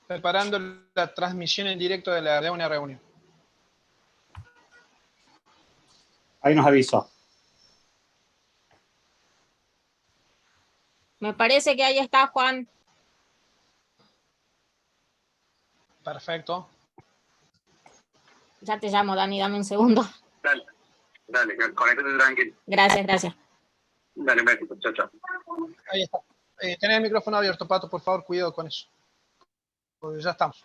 Preparando la transmisión en directo de una reunión. Ahí nos avisó. Me parece que ahí está, Juan. Perfecto. Ya te llamo, Dani, dame un segundo. Dale, conéctate tranquilo. Gracias. Dale, México, chao. Ahí está. Tenés el micrófono abierto, Pato, por favor, cuidado con eso. Porque ya estamos.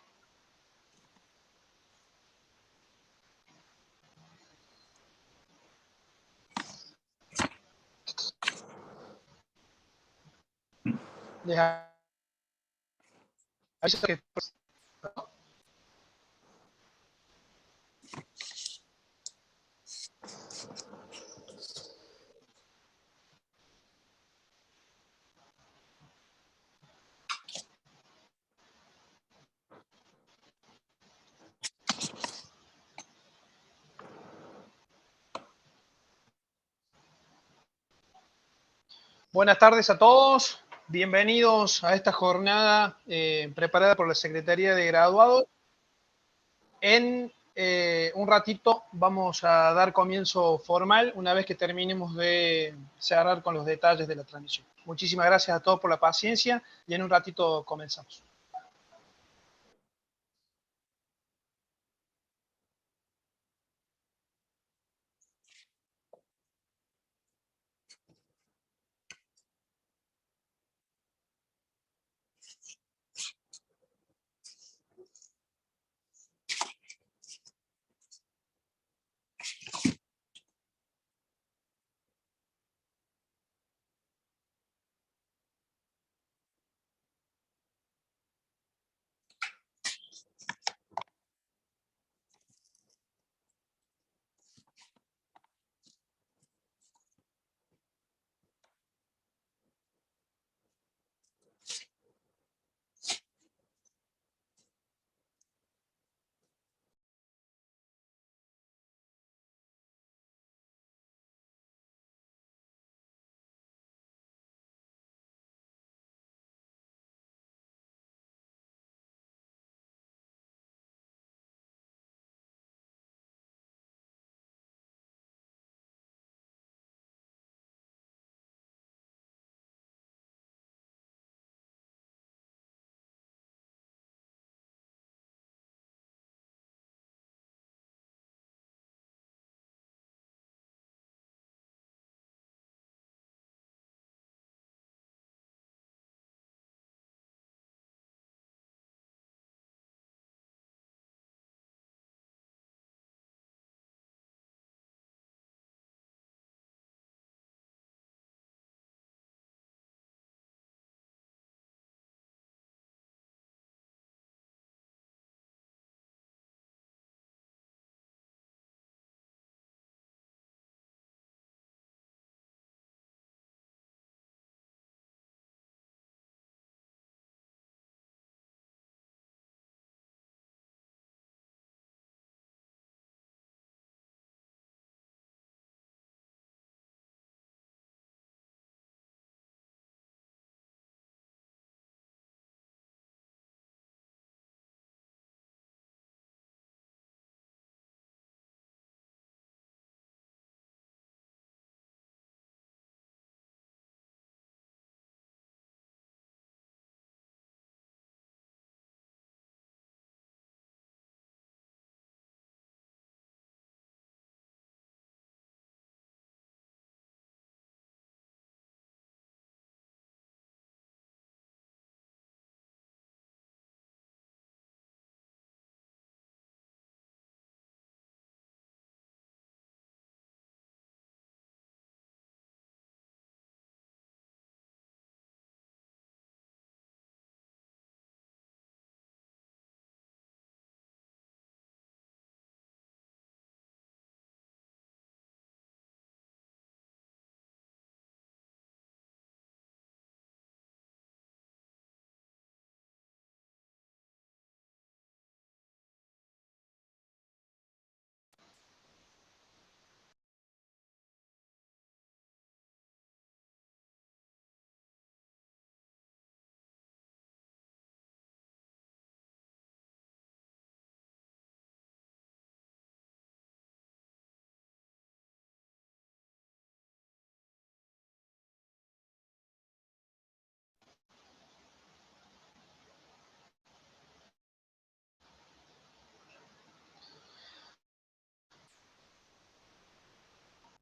Buenas tardes a todos. Bienvenidos a esta jornada preparada por la Secretaría de Graduados. En un ratito vamos a dar comienzo formal una vez que terminemos de cerrar con los detalles de la transmisión. Muchísimas gracias a todos por la paciencia y en un ratito comenzamos.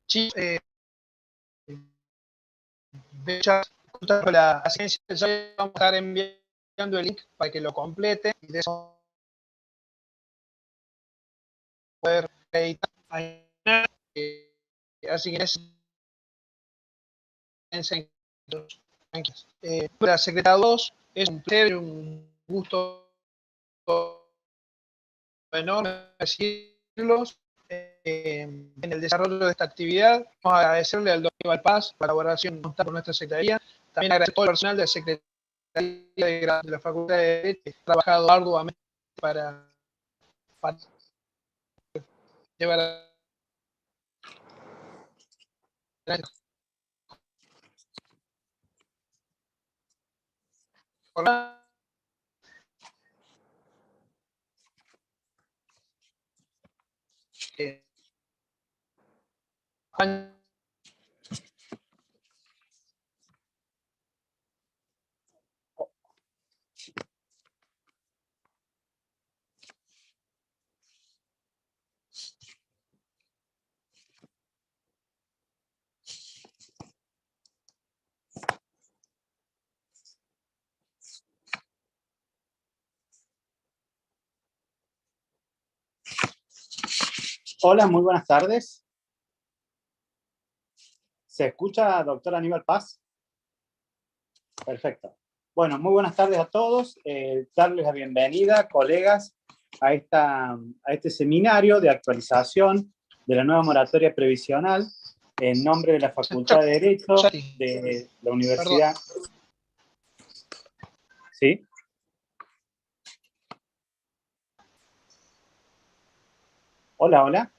Chicos, de hecho, la ciencia, ya vamos a estar enviando el link para que lo complete y de eso poder editar. Así que la Secretaría 2 es un placer, un gusto enorme recibirlos en el desarrollo de esta actividad. Vamos a agradecerle al doctor Aníbal Paz por la colaboración constante por nuestra Secretaría. También agradecer a todo el personal de la Secretaría de la Facultad de Derecho que ha trabajado arduamente para llevar a Hola, muy buenas tardes. ¿Se escucha, doctor Aníbal Paz? Perfecto. Bueno, muy buenas tardes a todos. Darles la bienvenida, colegas, a este seminario de actualización de la nueva moratoria previsional en nombre de la Facultad de Derecho de la Universidad. ¿Sí? Hola, hola.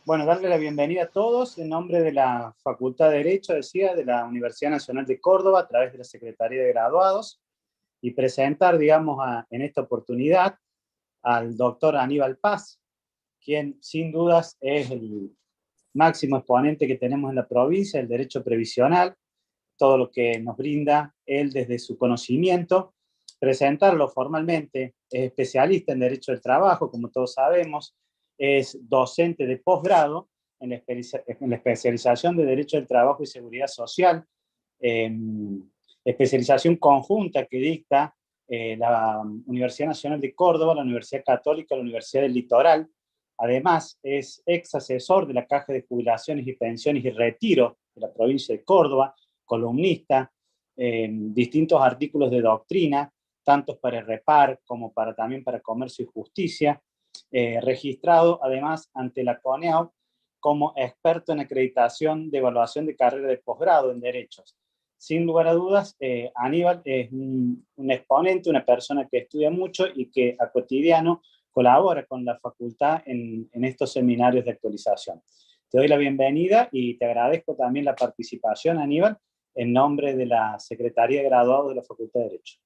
Bueno, darle la bienvenida a todos en nombre de la Facultad de Derecho, decía, de la Universidad Nacional de Córdoba, a través de la Secretaría de Graduados, y presentar, digamos, en esta oportunidad al doctor Aníbal Paz, quien sin dudas es el máximo exponente que tenemos en la provincia, el derecho previsional, todo lo que nos brinda él desde su conocimiento. Presentarlo formalmente: es especialista en Derecho del Trabajo, como todos sabemos, es docente de posgrado en la especialización de Derecho del Trabajo y Seguridad Social, especialización conjunta que dicta la Universidad Nacional de Córdoba, la Universidad Católica, la Universidad del Litoral. Además, es ex asesor de la Caja de Jubilaciones y Pensiones y Retiro de la provincia de Córdoba, columnista, distintos artículos de doctrina, tanto para el REPAR como también para Comercio y Justicia, registrado además ante la CONEAU como experto en acreditación de evaluación de carrera de posgrado en Derechos. Sin lugar a dudas, Aníbal es un exponente, una persona que estudia mucho y que a cotidiano colabora con la facultad en estos seminarios de actualización. Te doy la bienvenida y te agradezco también la participación, Aníbal, en nombre de la Secretaría de Graduados de la Facultad de Derecho.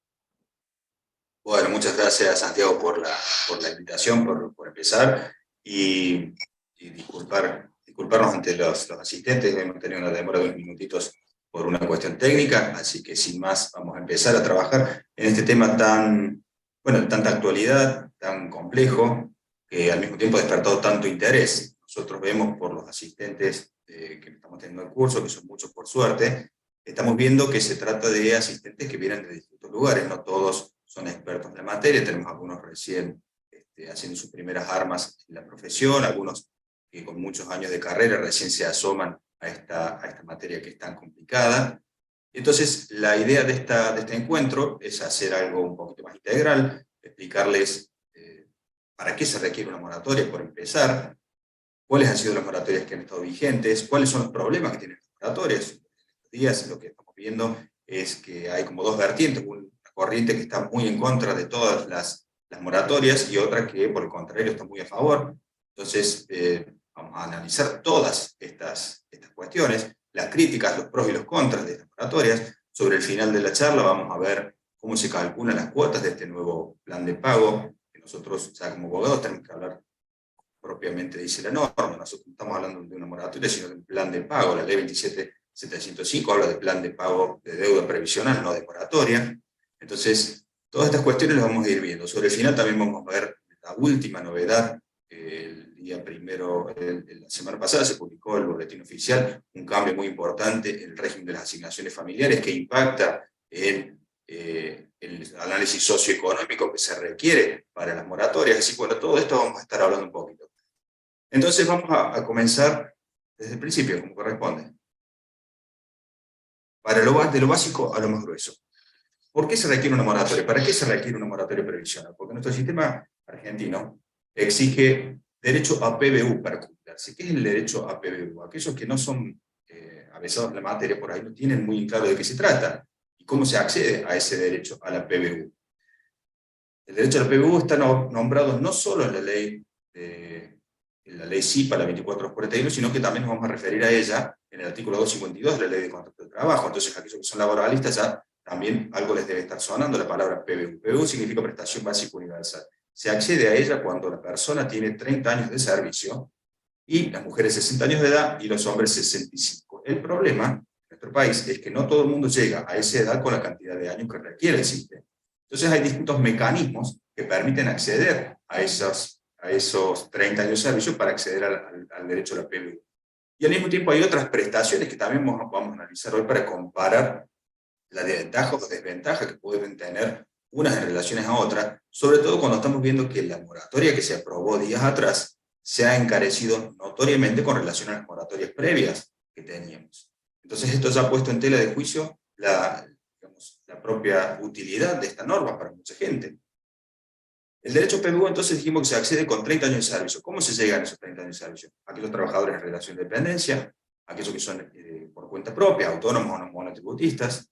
Bueno, muchas gracias, Santiago, por la invitación, por empezar, y disculparnos ante los asistentes. Hemos tenido una demora de unos minutitos por una cuestión técnica, así que sin más vamos a empezar a trabajar en este tema tanta actualidad, tan complejo, que al mismo tiempo ha despertado tanto interés. Nosotros vemos por los asistentes que estamos teniendo el curso, que son muchos por suerte, estamos viendo que se trata de asistentes que vienen de distintos lugares, no todos son expertos en la materia, tenemos algunos recién haciendo sus primeras armas en la profesión, algunos que con muchos años de carrera recién se asoman a esta materia que es tan complicada. Entonces, la idea de este encuentro es hacer algo un poquito más integral, explicarles para qué se requiere una moratoria, por empezar, cuáles han sido las moratorias que han estado vigentes, cuáles son los problemas que tienen las moratorias. En estos días lo que estamos viendo es que hay como dos vertientes: una corriente que está muy en contra de todas las moratorias y otra que por el contrario está muy a favor. Entonces vamos a analizar todas estas cuestiones, las críticas, los pros y los contras de estas moratorias. Sobre el final de la charla vamos a ver cómo se calculan las cuotas de este nuevo plan de pago, que nosotros ya como abogados tenemos que hablar propiamente, dice la norma. Nosotros no estamos hablando de una moratoria, sino de un plan de pago. La ley 27.705 habla de plan de pago de deuda previsional, no de moratoria. Entonces, todas estas cuestiones las vamos a ir viendo. Sobre el final también vamos a ver la última novedad, el día primero, la semana pasada se publicó el boletín oficial, un cambio muy importante en el régimen de las asignaciones familiares que impacta en el análisis socioeconómico que se requiere para las moratorias. Así que bueno, todo esto vamos a estar hablando un poquito. Entonces vamos a comenzar desde el principio, como corresponde. De lo básico a lo más grueso. ¿Por qué se requiere una moratoria? ¿Para qué se requiere una moratoria previsional? Porque nuestro sistema argentino exige derecho a PBU para jubilarse. ¿Qué es el derecho a PBU? Aquellos que no son avesados en la materia por ahí no tienen muy claro de qué se trata y cómo se accede a ese derecho a la PBU. El derecho a la PBU está nombrado no solo en la ley CIPA, la 2441, sino que también nos vamos a referir a ella en el artículo 252 de la ley de contrato de trabajo. Entonces, aquellos que son laboralistas ya también algo les debe estar sonando la palabra PBU. PBU significa prestación básica universal. Se accede a ella cuando la persona tiene 30 años de servicio, y las mujeres 60 años de edad y los hombres 65. El problema en nuestro país es que no todo el mundo llega a esa edad con la cantidad de años que requiere el sistema. Entonces hay distintos mecanismos que permiten acceder a esos 30 años de servicio para acceder al derecho a la PBU. Y al mismo tiempo hay otras prestaciones que también vamos a analizar hoy para comparar las ventajas o desventajas que pueden tener unas en relaciones a otras, sobre todo cuando estamos viendo que la moratoria que se aprobó días atrás se ha encarecido notoriamente con relación a las moratorias previas que teníamos. Entonces esto ya ha puesto en tela de juicio la propia utilidad de esta norma para mucha gente. El derecho a PBU entonces dijimos que se accede con 30 años de servicio. ¿Cómo se llegan a esos 30 años de servicio? Aquellos trabajadores en relación de dependencia, aquellos que son por cuenta propia, autónomos o monotributistas.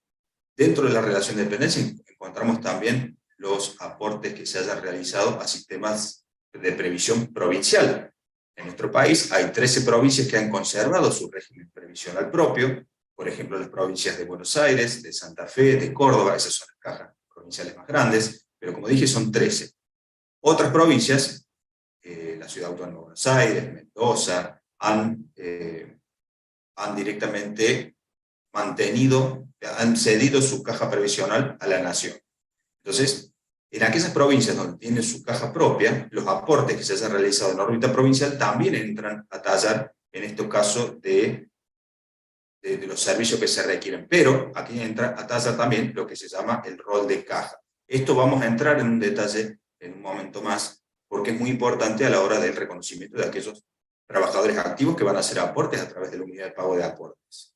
Dentro de la relación de dependencia encontramos también los aportes que se hayan realizado a sistemas de previsión provincial. En nuestro país hay 13 provincias que han conservado su régimen previsional propio, por ejemplo las provincias de Buenos Aires, de Santa Fe, de Córdoba, esas son las cajas provinciales más grandes, pero como dije son 13. Otras provincias, la Ciudad Autónoma de Buenos Aires, Mendoza, han directamente han cedido su caja previsional a la nación. Entonces, en aquellas provincias donde tienen su caja propia, los aportes que se hayan realizado en la órbita provincial también entran a tallar, en este caso, de los servicios que se requieren. Pero aquí entra a tallar también lo que se llama el rol de caja. Esto vamos a entrar en un detalle en un momento más, porque es muy importante a la hora del reconocimiento de aquellos trabajadores activos que van a hacer aportes a través de la unidad de pago de aportes.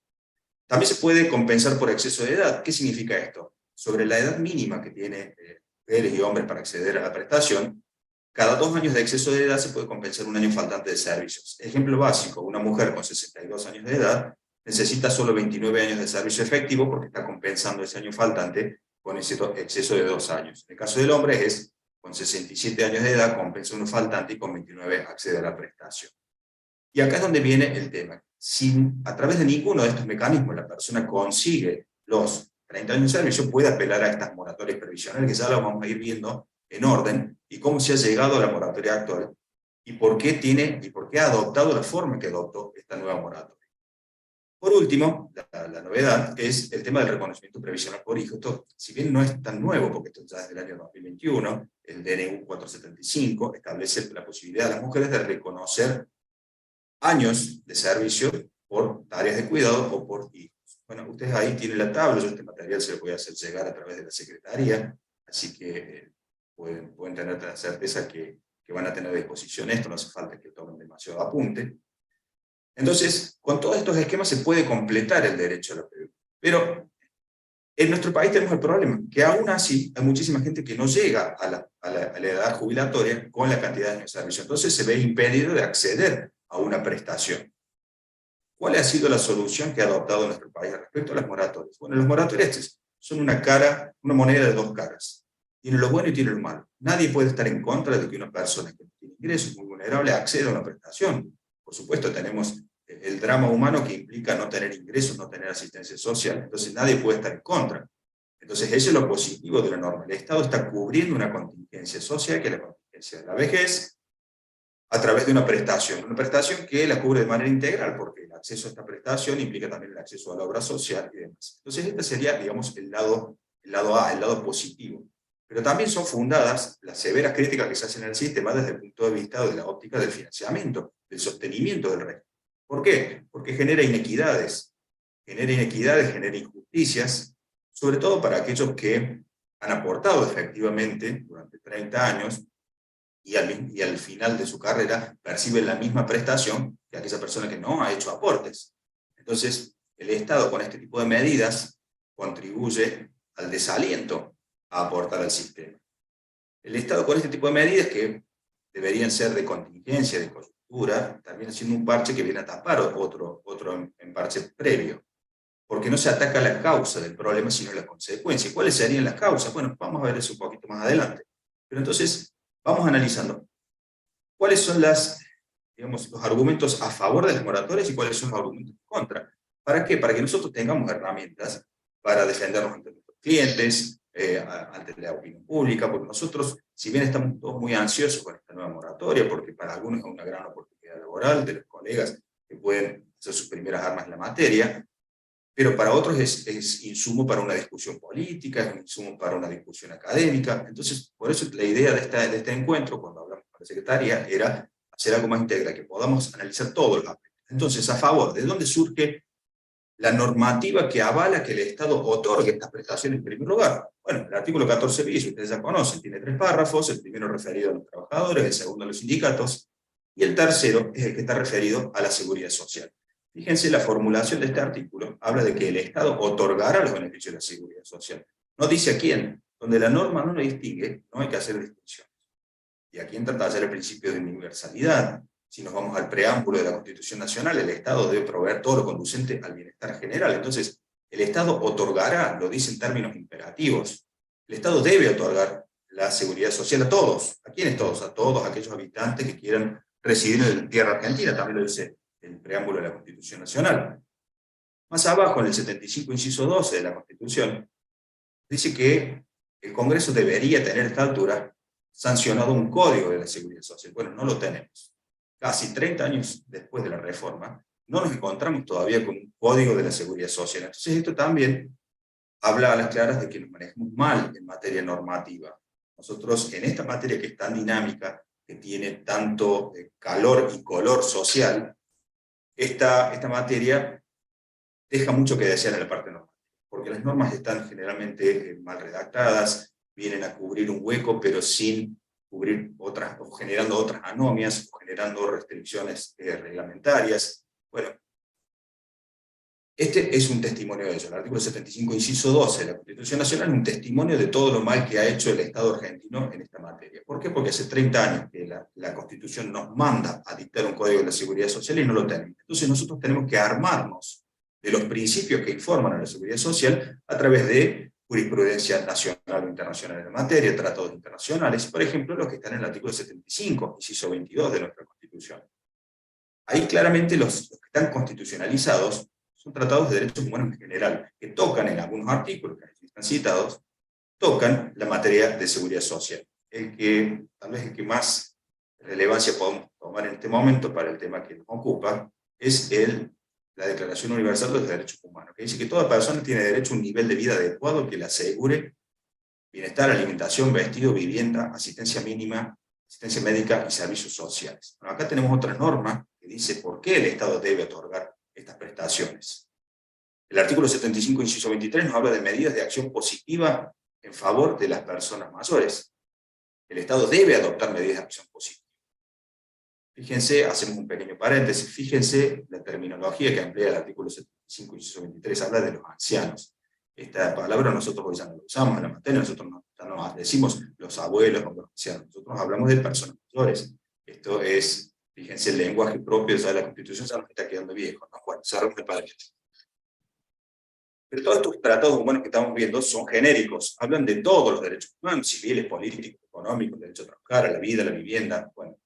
También se puede compensar por exceso de edad. ¿Qué significa esto? Sobre la edad mínima que tiene mujeres y hombres para acceder a la prestación, cada 2 años de exceso de edad se puede compensar un año faltante de servicios. Ejemplo básico, una mujer con 62 años de edad necesita solo 29 años de servicio efectivo porque está compensando ese año faltante con ese exceso de 2 años. En el caso del hombre es con 67 años de edad compensa uno faltante y con 29 accede a la prestación. Y acá es donde viene el tema. Si a través de ninguno de estos mecanismos la persona consigue los 30 años de servicio, puede apelar a estas moratorias previsionales, que ya lo vamos a ir viendo en orden, y cómo se ha llegado a la moratoria actual, y por qué ha adoptado la forma que adoptó esta nueva moratoria. Por último, la novedad es el tema del reconocimiento previsional por hijo. Esto, si bien no es tan nuevo, porque esto ya es del año 2021, el DNU 475 establece la posibilidad de las mujeres de reconocer años de servicio por tareas de cuidado o por hijos. Bueno, ustedes ahí tienen la tabla, yo este material se lo voy a hacer llegar a través de la Secretaría, así que pueden tener la certeza que van a tener a disposición esto, no hace falta que tomen demasiado apunte. Entonces, con todos estos esquemas se puede completar el derecho a la PBU. Pero en nuestro país tenemos el problema, que aún así hay muchísima gente que no llega a la edad jubilatoria con la cantidad de años de servicio. Entonces se ve impedido de acceder a una prestación. ¿Cuál ha sido la solución que ha adoptado nuestro país respecto a las moratorias? Bueno, las moratorias son una moneda de 2 caras. Tiene lo bueno y tiene lo malo. Nadie puede estar en contra de que una persona que no tiene ingresos, muy vulnerable, acceda a una prestación. Por supuesto, tenemos el drama humano que implica no tener ingresos, no tener asistencia social. Entonces nadie puede estar en contra. Entonces eso es lo positivo de la norma. El Estado está cubriendo una contingencia social, que es la contingencia de la vejez, a través de una prestación que la cubre de manera integral, porque el acceso a esta prestación implica también el acceso a la obra social y demás. Entonces este sería, digamos, el lado A, el lado positivo. pero también son fundadas las severas críticas que se hacen al sistema desde el punto de vista o de la óptica del financiamiento, del sostenimiento del régimen. ¿Por qué? Porque genera inequidades, genera injusticias, sobre todo para aquellos que han aportado efectivamente durante 30 años y al final de su carrera perciben la misma prestación que aquella persona que no ha hecho aportes. Entonces, el Estado con este tipo de medidas contribuye al desaliento a aportar al sistema. El Estado con este tipo de medidas, que deberían ser de contingencia, de coyuntura, también haciendo un parche que viene a tapar otro en parche previo, porque no se ataca la causa del problema, sino la consecuencia. ¿Cuáles serían las causas? Bueno, vamos a ver eso un poquito más adelante. Pero entonces, vamos analizando cuáles son los argumentos a favor de las moratorias y cuáles son los argumentos en contra. ¿Para qué? Para que nosotros tengamos herramientas para defendernos ante nuestros clientes, ante la opinión pública, porque nosotros, si bien estamos todos muy ansiosos con esta nueva moratoria, porque para algunos es una gran oportunidad laboral de los colegas que pueden hacer sus primeras armas en la materia, pero para otros es insumo para una discusión política, es insumo para una discusión académica. Entonces, por eso la idea de este encuentro, cuando hablamos con la secretaria, era hacer algo más integral, que podamos analizar todos los aspectos. Entonces, a favor, ¿de dónde surge la normativa que avala que el Estado otorgue estas prestaciones en primer lugar? Bueno, el artículo 14 bis, ustedes ya conocen, tiene 3 párrafos, el primero referido a los trabajadores, el segundo a los sindicatos, y el tercero es el que está referido a la seguridad social. Fíjense, la formulación de este artículo habla de que el Estado otorgará los beneficios de la seguridad social. No dice a quién. Donde la norma no lo distingue, no hay que hacer distinciones. Y aquí entra a tallar el principio de universalidad. Si nos vamos al preámbulo de la Constitución Nacional, el Estado debe proveer todo lo conducente al bienestar general. Entonces, el Estado otorgará, lo dice en términos imperativos. El Estado debe otorgar la seguridad social a todos. ¿A quiénes todos? A todos aquellos habitantes que quieran residir en tierra argentina, también lo dice el preámbulo de la Constitución Nacional. Más abajo, en el 75, inciso 12 de la Constitución, dice que el Congreso debería tener a esta altura sancionado un código de la seguridad social. Bueno, no lo tenemos. Casi 30 años después de la reforma, no nos encontramos todavía con un código de la seguridad social. Entonces esto también habla a las claras de que nos manejamos mal en materia normativa. Nosotros, en esta materia que es tan dinámica, que tiene tanto calor y color social, esta materia deja mucho que desear en la parte normativa, porque las normas están generalmente mal redactadas, vienen a cubrir un hueco, pero sin cubrir otras, o generando otras anomias, o generando restricciones reglamentarias. Bueno, este es un testimonio de ello. El artículo 75, inciso 12 de la Constitución Nacional es un testimonio de todo lo mal que ha hecho el Estado argentino en esta materia. ¿Por qué? Porque hace 30 años que la Constitución nos manda a dictar un código de la seguridad social y no lo tenemos. Entonces nosotros tenemos que armarnos de los principios que informan a la seguridad social a través de jurisprudencia nacional o internacional en la materia, tratados internacionales, por ejemplo, los que están en el artículo 75, inciso 22 de nuestra Constitución. Ahí claramente los que están constitucionalizados son tratados de derechos humanos en general, que tocan en algunos artículos que están citados, tocan la materia de seguridad social. Tal vez el que más relevancia podemos tomar en este momento para el tema que nos ocupa, es la Declaración Universal de los Derechos Humanos, que dice que toda persona tiene derecho a un nivel de vida adecuado que le asegure bienestar, alimentación, vestido, vivienda, asistencia mínima, asistencia médica y servicios sociales. Bueno, acá tenemos otra norma que dice por qué el Estado debe otorgar estas prestaciones. El artículo 75, inciso 23, nos habla de medidas de acción positiva en favor de las personas mayores. El Estado debe adoptar medidas de acción positiva. Fíjense, hacemos un pequeño paréntesis, fíjense la terminología que emplea el artículo 75, inciso 23, habla de los ancianos. Esta palabra nosotros hoy ya no la usamos en la materia, nosotros ya no decimos los abuelos o los ancianos, nosotros hablamos de personas mayores. Esto es, fíjense, el lenguaje propio de la Constitución ya nos está quedando viejo, ¿no? Bueno, cerramos el paréntesis. Pero todos estos tratados humanos que estamos viendo son genéricos, hablan de todos los derechos humanos, civiles, políticos, económicos, derecho a trabajar, a la vida, a la vivienda, bueno.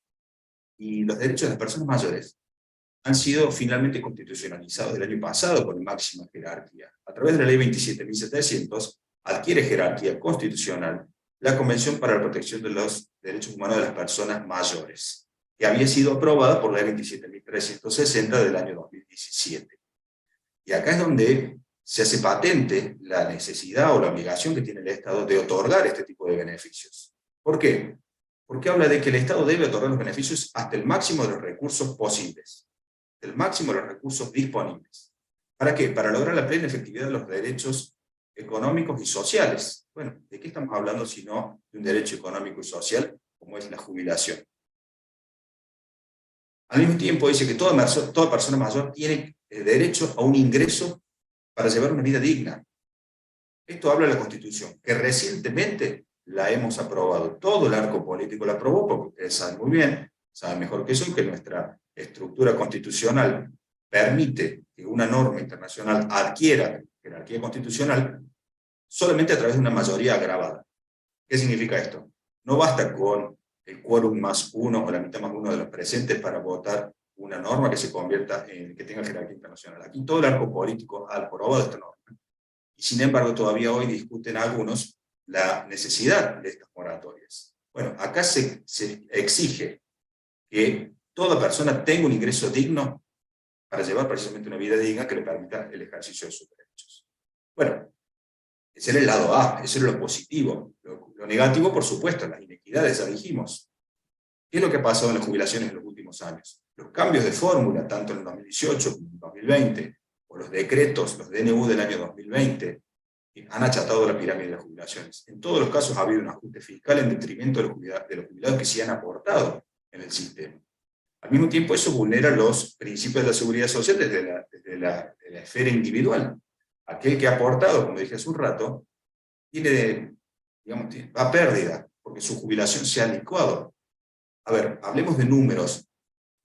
Y los derechos de las personas mayores han sido finalmente constitucionalizados el año pasado con máxima jerarquía. A través de la ley 27.700 adquiere jerarquía constitucional la Convención para la Protección de los Derechos Humanos de las Personas Mayores, que había sido aprobada por la ley 27.360 del año 2017. Y acá es donde se hace patente la necesidad o la obligación que tiene el Estado de otorgar este tipo de beneficios. ¿Por qué? Porque habla de que el Estado debe otorgar los beneficios hasta el máximo de los recursos posibles, el máximo de los recursos disponibles. ¿Para qué? Para lograr la plena efectividad de los derechos económicos y sociales. Bueno, ¿de qué estamos hablando si no de un derecho económico y social como es la jubilación? Al mismo tiempo dice que toda persona mayor tiene el derecho a un ingreso para llevar una vida digna. Esto habla de la Constitución, que recientemente la hemos aprobado. Todo el arco político la aprobó, porque ustedes saben muy bien, saben mejor que yo, que nuestra estructura constitucional permite que una norma internacional adquiera jerarquía constitucional solamente a través de una mayoría agravada. ¿Qué significa esto? No basta con el quórum más uno o la mitad más uno de los presentes para votar una norma que se convierta en que tenga jerarquía internacional. Aquí todo el arco político ha aprobado esta norma. Y sin embargo todavía hoy discuten algunos la necesidad de estas moratorias. Bueno, acá se exige que toda persona tenga un ingreso digno para llevar precisamente una vida digna que le permita el ejercicio de sus derechos. Bueno, ese era el lado A, eso era lo positivo. Lo negativo, por supuesto, las inequidades, ya dijimos. ¿Qué es lo que ha pasado en las jubilaciones en los últimos años? Los cambios de fórmula, tanto en el 2018 como en el 2020, o los decretos, los DNU del año 2020, han achatado la pirámide de las jubilaciones. En todos los casos ha habido un ajuste fiscal en detrimento de los jubilados que sí han aportado en el sistema. Al mismo tiempo, eso vulnera los principios de la seguridad social desde la esfera individual. Aquel que ha aportado, como dije hace un rato, va a pérdida, porque su jubilación se ha licuado. A ver, hablemos de números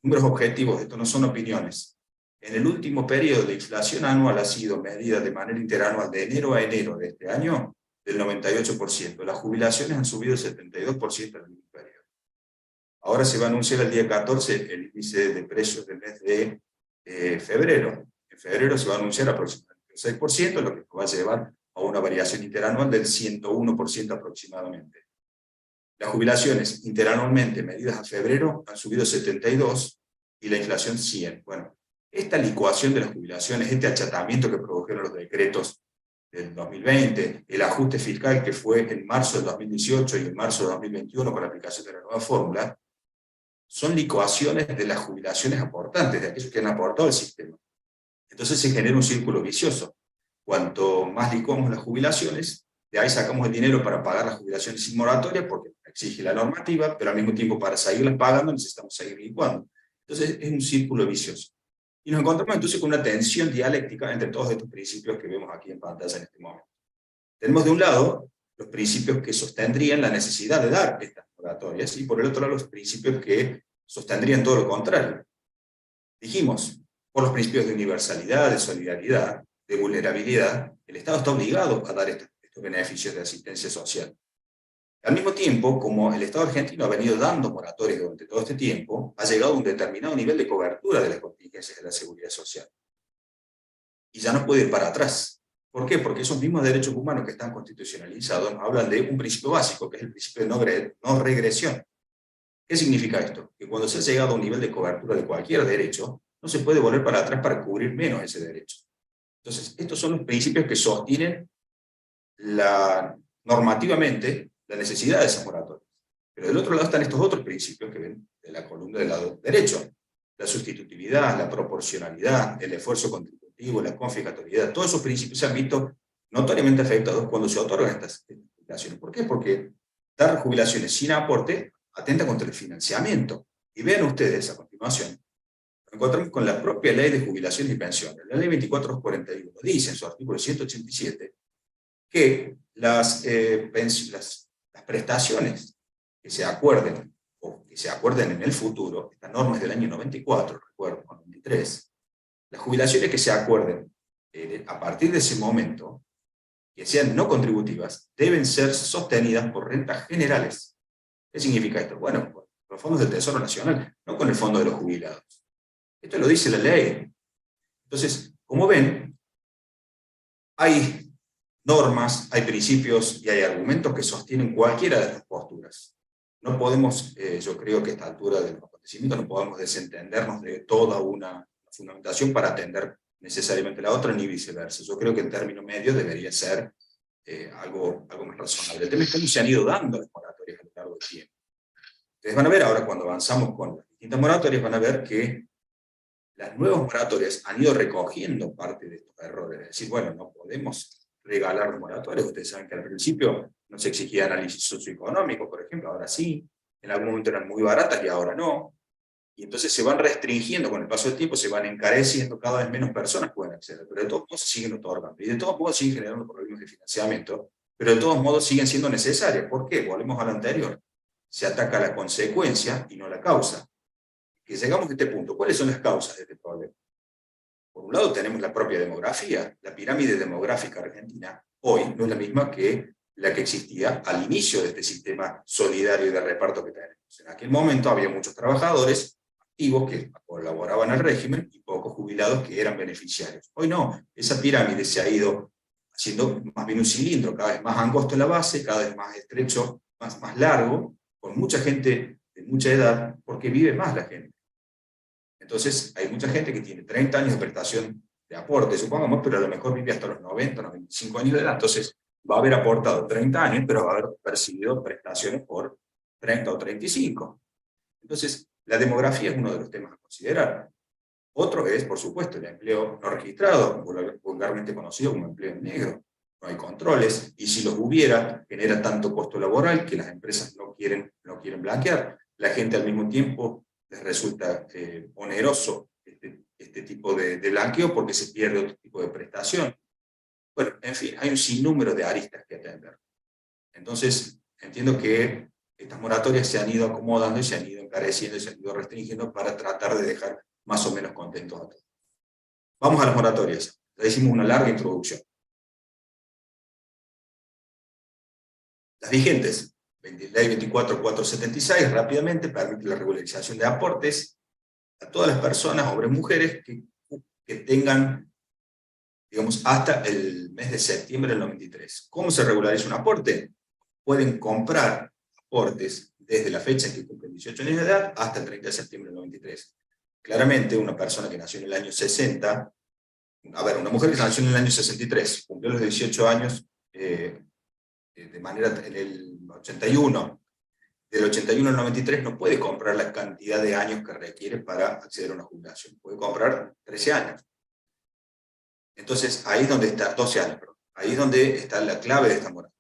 objetivos, esto no son opiniones. En el último periodo, la inflación anual ha sido medida de manera interanual de enero a enero de este año del 98%. Las jubilaciones han subido el 72% en el mismo periodo. Ahora se va a anunciar el día 14 el índice de precios del mes de febrero. En febrero se va a anunciar aproximadamente el 6%, lo que nos va a llevar a una variación interanual del 101% aproximadamente. Las jubilaciones interanualmente medidas a febrero han subido 72 y la inflación 100. Bueno, esta licuación de las jubilaciones, este achatamiento que produjeron los decretos del 2020, el ajuste fiscal que fue en marzo del 2018 y en marzo del 2021 con la aplicación de la nueva fórmula, son licuaciones de las jubilaciones aportantes, de aquellos que han aportado al sistema. Entonces se genera un círculo vicioso. Cuanto más licuamos las jubilaciones, de ahí sacamos el dinero para pagar las jubilaciones sin moratoria, porque exige la normativa, pero al mismo tiempo para seguirlas pagando necesitamos seguir licuando. Entonces es un círculo vicioso. Y nos encontramos entonces con una tensión dialéctica entre todos estos principios que vemos aquí en pantalla en este momento. Tenemos de un lado los principios que sostendrían la necesidad de dar estas moratorias, y por el otro lado los principios que sostendrían todo lo contrario. Dijimos, por los principios de universalidad, de solidaridad, de vulnerabilidad, el Estado está obligado a dar estos beneficios de asistencia social. Al mismo tiempo, como el Estado argentino ha venido dando moratorias durante todo este tiempo, ha llegado a un determinado nivel de cobertura de las contingencias de la seguridad social. Y ya no puede ir para atrás. ¿Por qué? Porque esos mismos derechos humanos que están constitucionalizados hablan de un principio básico, que es el principio de no regresión. ¿Qué significa esto? Que cuando se ha llegado a un nivel de cobertura de cualquier derecho, no se puede volver para atrás para cubrir menos ese derecho. Entonces, estos son los principios que sostienen normativamente la necesidad de esas moratorias. Pero del otro lado están estos otros principios que ven de la columna del lado derecho. La sustitutividad, la proporcionalidad, el esfuerzo contributivo, la confiscatoriedad. Todos esos principios se han visto notoriamente afectados cuando se otorgan estas jubilaciones. ¿Por qué? Porque dar jubilaciones sin aporte atenta contra el financiamiento. Y vean ustedes a continuación, nos encontramos con la propia ley de jubilaciones y pensiones. La ley 2441 dice en su artículo 187 que las prestaciones que se acuerden o que se acuerden en el futuro, esta norma es del año 94, recuerdo, 93, las jubilaciones que se acuerden a partir de ese momento, que sean no contributivas, deben ser sostenidas por rentas generales. ¿Qué significa esto? Bueno, con los fondos del Tesoro Nacional, no con el fondo de los jubilados. Esto lo dice la ley. Entonces, como ven, hay normas, hay principios y hay argumentos que sostienen cualquiera de estas posturas. No podemos, yo creo que a esta altura del acontecimiento, no podemos desentendernos de toda una fundamentación para atender necesariamente la otra, ni viceversa. Yo creo que el término medio debería ser algo más razonable. El tema es cómo se han ido dando las moratorias a lo largo del tiempo. Ustedes van a ver ahora, cuando avanzamos con las distintas moratorias, van a ver que las nuevas moratorias han ido recogiendo parte de estos errores. Es decir, bueno, no podemos regalar moratorias. Ustedes saben que al principio no se exigía análisis socioeconómico, por ejemplo, ahora sí. En algún momento eran muy baratas y ahora no. Y entonces se van restringiendo con el paso del tiempo, se van encareciendo, cada vez menos personas pueden acceder, pero de todos modos se siguen otorgando. Y de todos modos siguen generando problemas de financiamiento, pero de todos modos siguen siendo necesarias. ¿Por qué? Volvemos a lo anterior. Se ataca la consecuencia y no la causa. Que llegamos a este punto, ¿cuáles son las causas de este problema? Por un lado tenemos la propia demografía. La pirámide demográfica argentina hoy no es la misma que la que existía al inicio de este sistema solidario de reparto que tenemos. En aquel momento había muchos trabajadores activos que colaboraban al régimen y pocos jubilados que eran beneficiarios. Hoy no, esa pirámide se ha ido haciendo más bien un cilindro, cada vez más angosto en la base, cada vez más estrecho, más largo, con mucha gente de mucha edad, porque vive más la gente. Entonces hay mucha gente que tiene 30 años de prestación de aporte, supongamos, pero a lo mejor vive hasta los 90, 95 años de edad, entonces va a haber aportado 30 años, pero va a haber percibido prestaciones por 30 o 35. Entonces, la demografía es uno de los temas a considerar. Otro es, por supuesto, el empleo no registrado, vulgarmente conocido como empleo negro. No hay controles, y si los hubiera, genera tanto costo laboral que las empresas no quieren blanquear. La gente al mismo tiempo les resulta oneroso este tipo de blanqueo porque se pierde otro tipo de prestación. Bueno, en fin, hay un sinnúmero de aristas que atender. Entonces, entiendo que estas moratorias se han ido acomodando y se han ido encareciendo y se han ido restringiendo para tratar de dejar más o menos contentos a todos. Vamos a las moratorias. Ya hicimos una larga introducción. Las vigentes. Ley 24476, rápidamente, permite la regularización de aportes a todas las personas, hombres y mujeres, que tengan, digamos, hasta el mes de septiembre del 93. ¿Cómo se regulariza un aporte? Pueden comprar aportes desde la fecha en que cumplen 18 años de edad hasta el 30 de septiembre del 93. Claramente, una persona que nació en el año 60, una mujer que nació en el año 63, cumplió los 18 años de manera en el 81, del 81 al 93 no puede comprar la cantidad de años que requiere para acceder a una jubilación. Puede comprar 13 años. Entonces, ahí es donde está, 12 años, perdón. Ahí es donde está la clave de esta moratoria.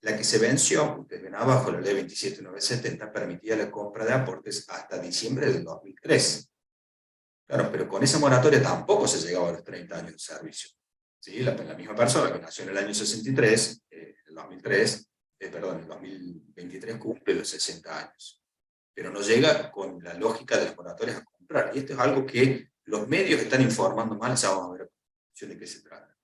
La que se venció, ustedes ven abajo, la ley 27970, permitía la compra de aportes hasta diciembre del 2003. Claro, pero con esa moratoria tampoco se llegaba a los 30 años de servicio. ¿Sí? La misma persona que nació en el año 63, el 2023 cumple los 60 años. Pero no llega con la lógica de las moratorias a comprar. Y esto es algo que los medios están informando mal, ya vamos a ver de qué se trata.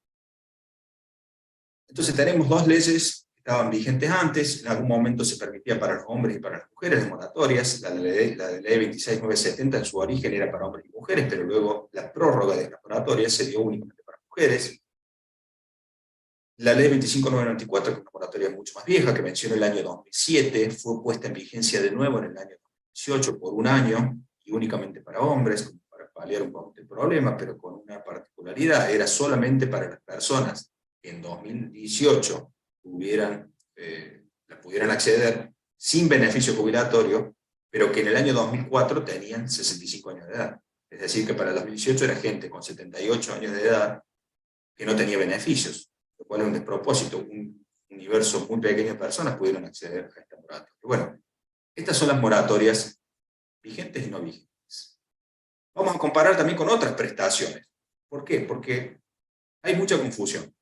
Entonces tenemos dos leyes que estaban vigentes antes, en algún momento se permitía para los hombres y para las mujeres las moratorias, la de ley 26970 en su origen era para hombres y mujeres, pero luego la prórroga de las moratorias se dio únicamente para mujeres. La ley 25994, que es una moratoria mucho más vieja, que mencionó el año 2007, fue puesta en vigencia de nuevo en el año 2018 por un año, y únicamente para hombres, para paliar un poco el problema, pero con una particularidad, era solamente para las personas que en 2018 pudieran acceder sin beneficio jubilatorio, pero que en el año 2004 tenían 65 años de edad. Es decir, que para el 2018 era gente con 78 años de edad que no tenía beneficios, lo cual es un despropósito. Un universo muy pequeño de personas pudieron acceder a esta moratoria. Bueno, estas son las moratorias vigentes y no vigentes. Vamos a comparar también con otras prestaciones. ¿Por qué? Porque hay mucha confusión.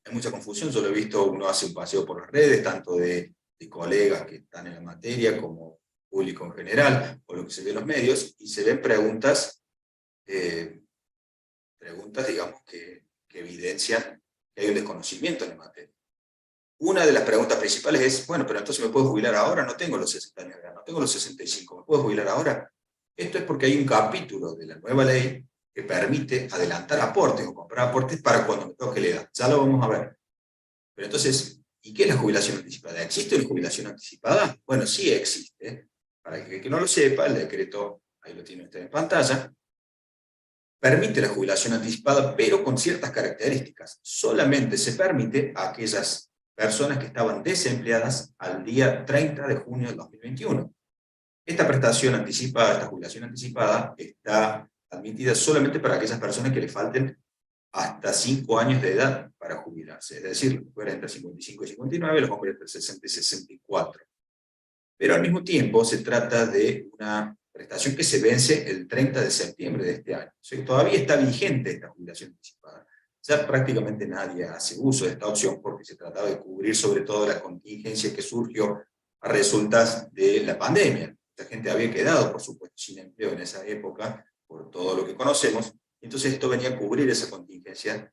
Hay mucha confusión, yo lo he visto, uno hace un paseo por las redes, tanto de colegas que están en la materia, como público en general, o lo que se ve en los medios, y se ven preguntas, digamos, que evidencian que hay un desconocimiento en la materia. Una de las preguntas principales es, bueno, pero entonces ¿me puedo jubilar ahora? No tengo los 60 años de edad, no tengo los 65, ¿me puedo jubilar ahora? Esto es porque hay un capítulo de la nueva ley que permite adelantar aportes o comprar aportes para cuando me toque la edad. Ya lo vamos a ver. Pero entonces, ¿y qué es la jubilación anticipada? ¿Existe una jubilación anticipada? Bueno, sí existe. Para el que no lo sepa, el decreto, ahí lo tiene usted en pantalla, permite la jubilación anticipada, pero con ciertas características. Solamente se permite a aquellas personas que estaban desempleadas al día 30 de junio del 2021. Esta prestación anticipada, esta jubilación anticipada, está admitida solamente para aquellas personas que le falten hasta 5 años de edad para jubilarse. Es decir, las mujeres entre 55 y 59, los hombres entre 60 y 64. Pero al mismo tiempo se trata de una prestación que se vence el 30 de septiembre de este año. O sea, todavía está vigente esta jubilación anticipada. Ya prácticamente nadie hace uso de esta opción porque se trataba de cubrir sobre todo la contingencia que surgió a resultas de la pandemia. Mucha gente había quedado, por supuesto, sin empleo en esa época, por todo lo que conocemos. Entonces esto venía a cubrir esa contingencia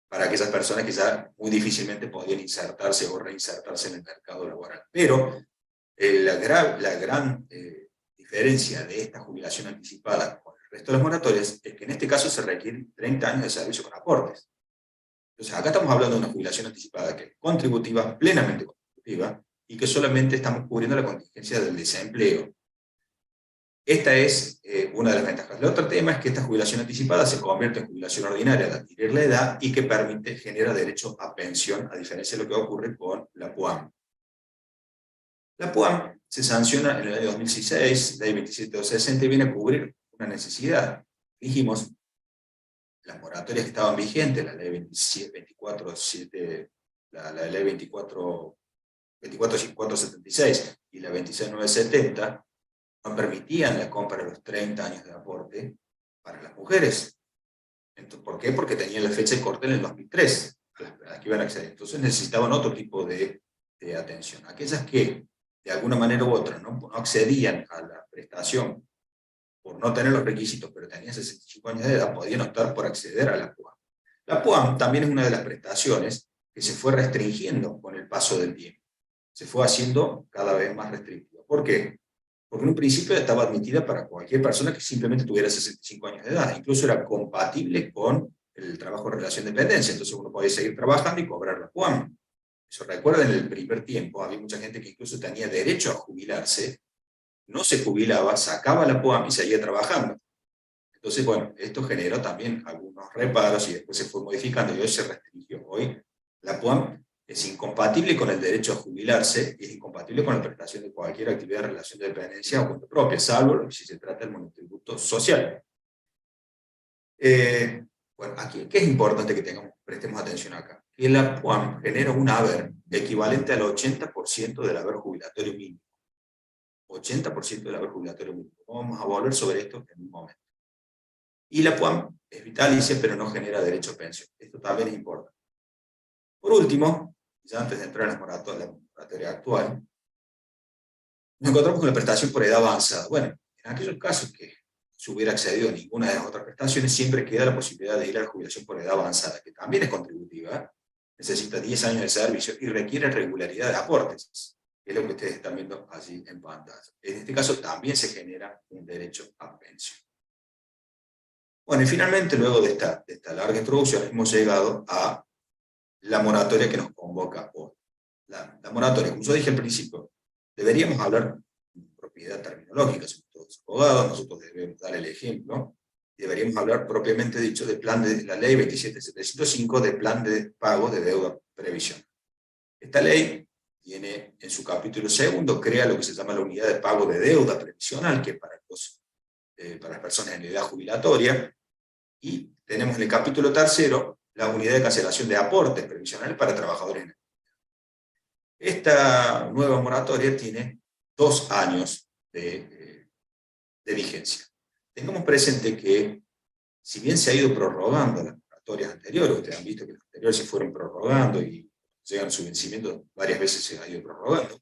para aquellas personas que ya muy difícilmente podían insertarse o reinsertarse en el mercado laboral. Pero la gran diferencia de esta jubilación anticipada con el resto de las moratorias es que en este caso se requieren 30 años de servicio con aportes. Entonces acá estamos hablando de una jubilación anticipada que es contributiva, plenamente contributiva, y que solamente estamos cubriendo la contingencia del desempleo. Esta es una de las ventajas. El otro tema es que esta jubilación anticipada se convierte en jubilación ordinaria al adquirir la edad y que genera derecho a pensión, a diferencia de lo que ocurre con la PUAM. La PUAM se sanciona en el año 2016, ley 27260, y viene a cubrir una necesidad. Dijimos, las moratorias que estaban vigentes, la ley 24576 y la 26970, no permitían la compra de los 30 años de aporte para las mujeres. Entonces, ¿por qué? Porque tenían la fecha de corte en el 2003, a las que iban a acceder. Entonces necesitaban otro tipo de atención. Aquellas que, de alguna manera u otra, no accedían a la prestación por no tener los requisitos, pero tenían 65 años de edad, podían optar por acceder a la PUAM. La PUAM también es una de las prestaciones que se fue restringiendo con el paso del tiempo. Se fue haciendo cada vez más restrictiva. ¿Por qué? Porque en un principio estaba admitida para cualquier persona que simplemente tuviera 65 años de edad. Incluso era compatible con el trabajo de relación de dependencia. Entonces uno podía seguir trabajando y cobrar la PUAM. Eso recuerda, en el primer tiempo había mucha gente que incluso tenía derecho a jubilarse, no se jubilaba, sacaba la PUAM y seguía trabajando. Entonces, bueno, esto generó también algunos reparos y después se fue modificando y hoy se restringió. Hoy la PUAM es incompatible con el derecho a jubilarse y es incompatible con la prestación de cualquier actividad de relación de dependencia o cuenta propia, salvo si se trata del monotributo social. Bueno, aquí, ¿qué es importante que prestemos atención acá? Que la PUAM genera un haber equivalente al 80% del haber jubilatorio mínimo. 80% del haber jubilatorio mínimo. Vamos a volver sobre esto en un momento. Y la PUAM es vitalicia, pero no genera derecho a pensión. Esto también es importante. Por último, ya antes de entrar en la moratoria actual, nos encontramos con la prestación por edad avanzada. Bueno, en aquellos casos que se hubiera accedido a ninguna de las otras prestaciones, siempre queda la posibilidad de ir a la jubilación por edad avanzada, que también es contributiva, necesita 10 años de servicio y requiere regularidad de aportes, que es lo que ustedes están viendo allí en pantalla. En este caso también se genera un derecho a pensión. Bueno, y finalmente, luego de esta larga introducción, hemos llegado a la moratoria que nos convoca hoy. La moratoria, como yo dije al principio, deberíamos hablar con propiedad terminológica, somos todos abogados, nosotros debemos dar el ejemplo, y deberíamos hablar propiamente dicho del plan de la ley 27705 de plan de pago de deuda previsional. Esta ley tiene en su capítulo segundo, crea lo que se llama la unidad de pago de deuda previsional, que es para las personas en edad jubilatoria, y tenemos en el capítulo tercero la unidad de cancelación de aportes previsionales para trabajadores en actividad. Esta nueva moratoria tiene 2 años de vigencia. Tengamos presente que, si bien se ha ido prorrogando las moratorias anteriores, ustedes han visto que las anteriores se fueron prorrogando y llegan a su vencimiento, varias veces se ha ido prorrogando.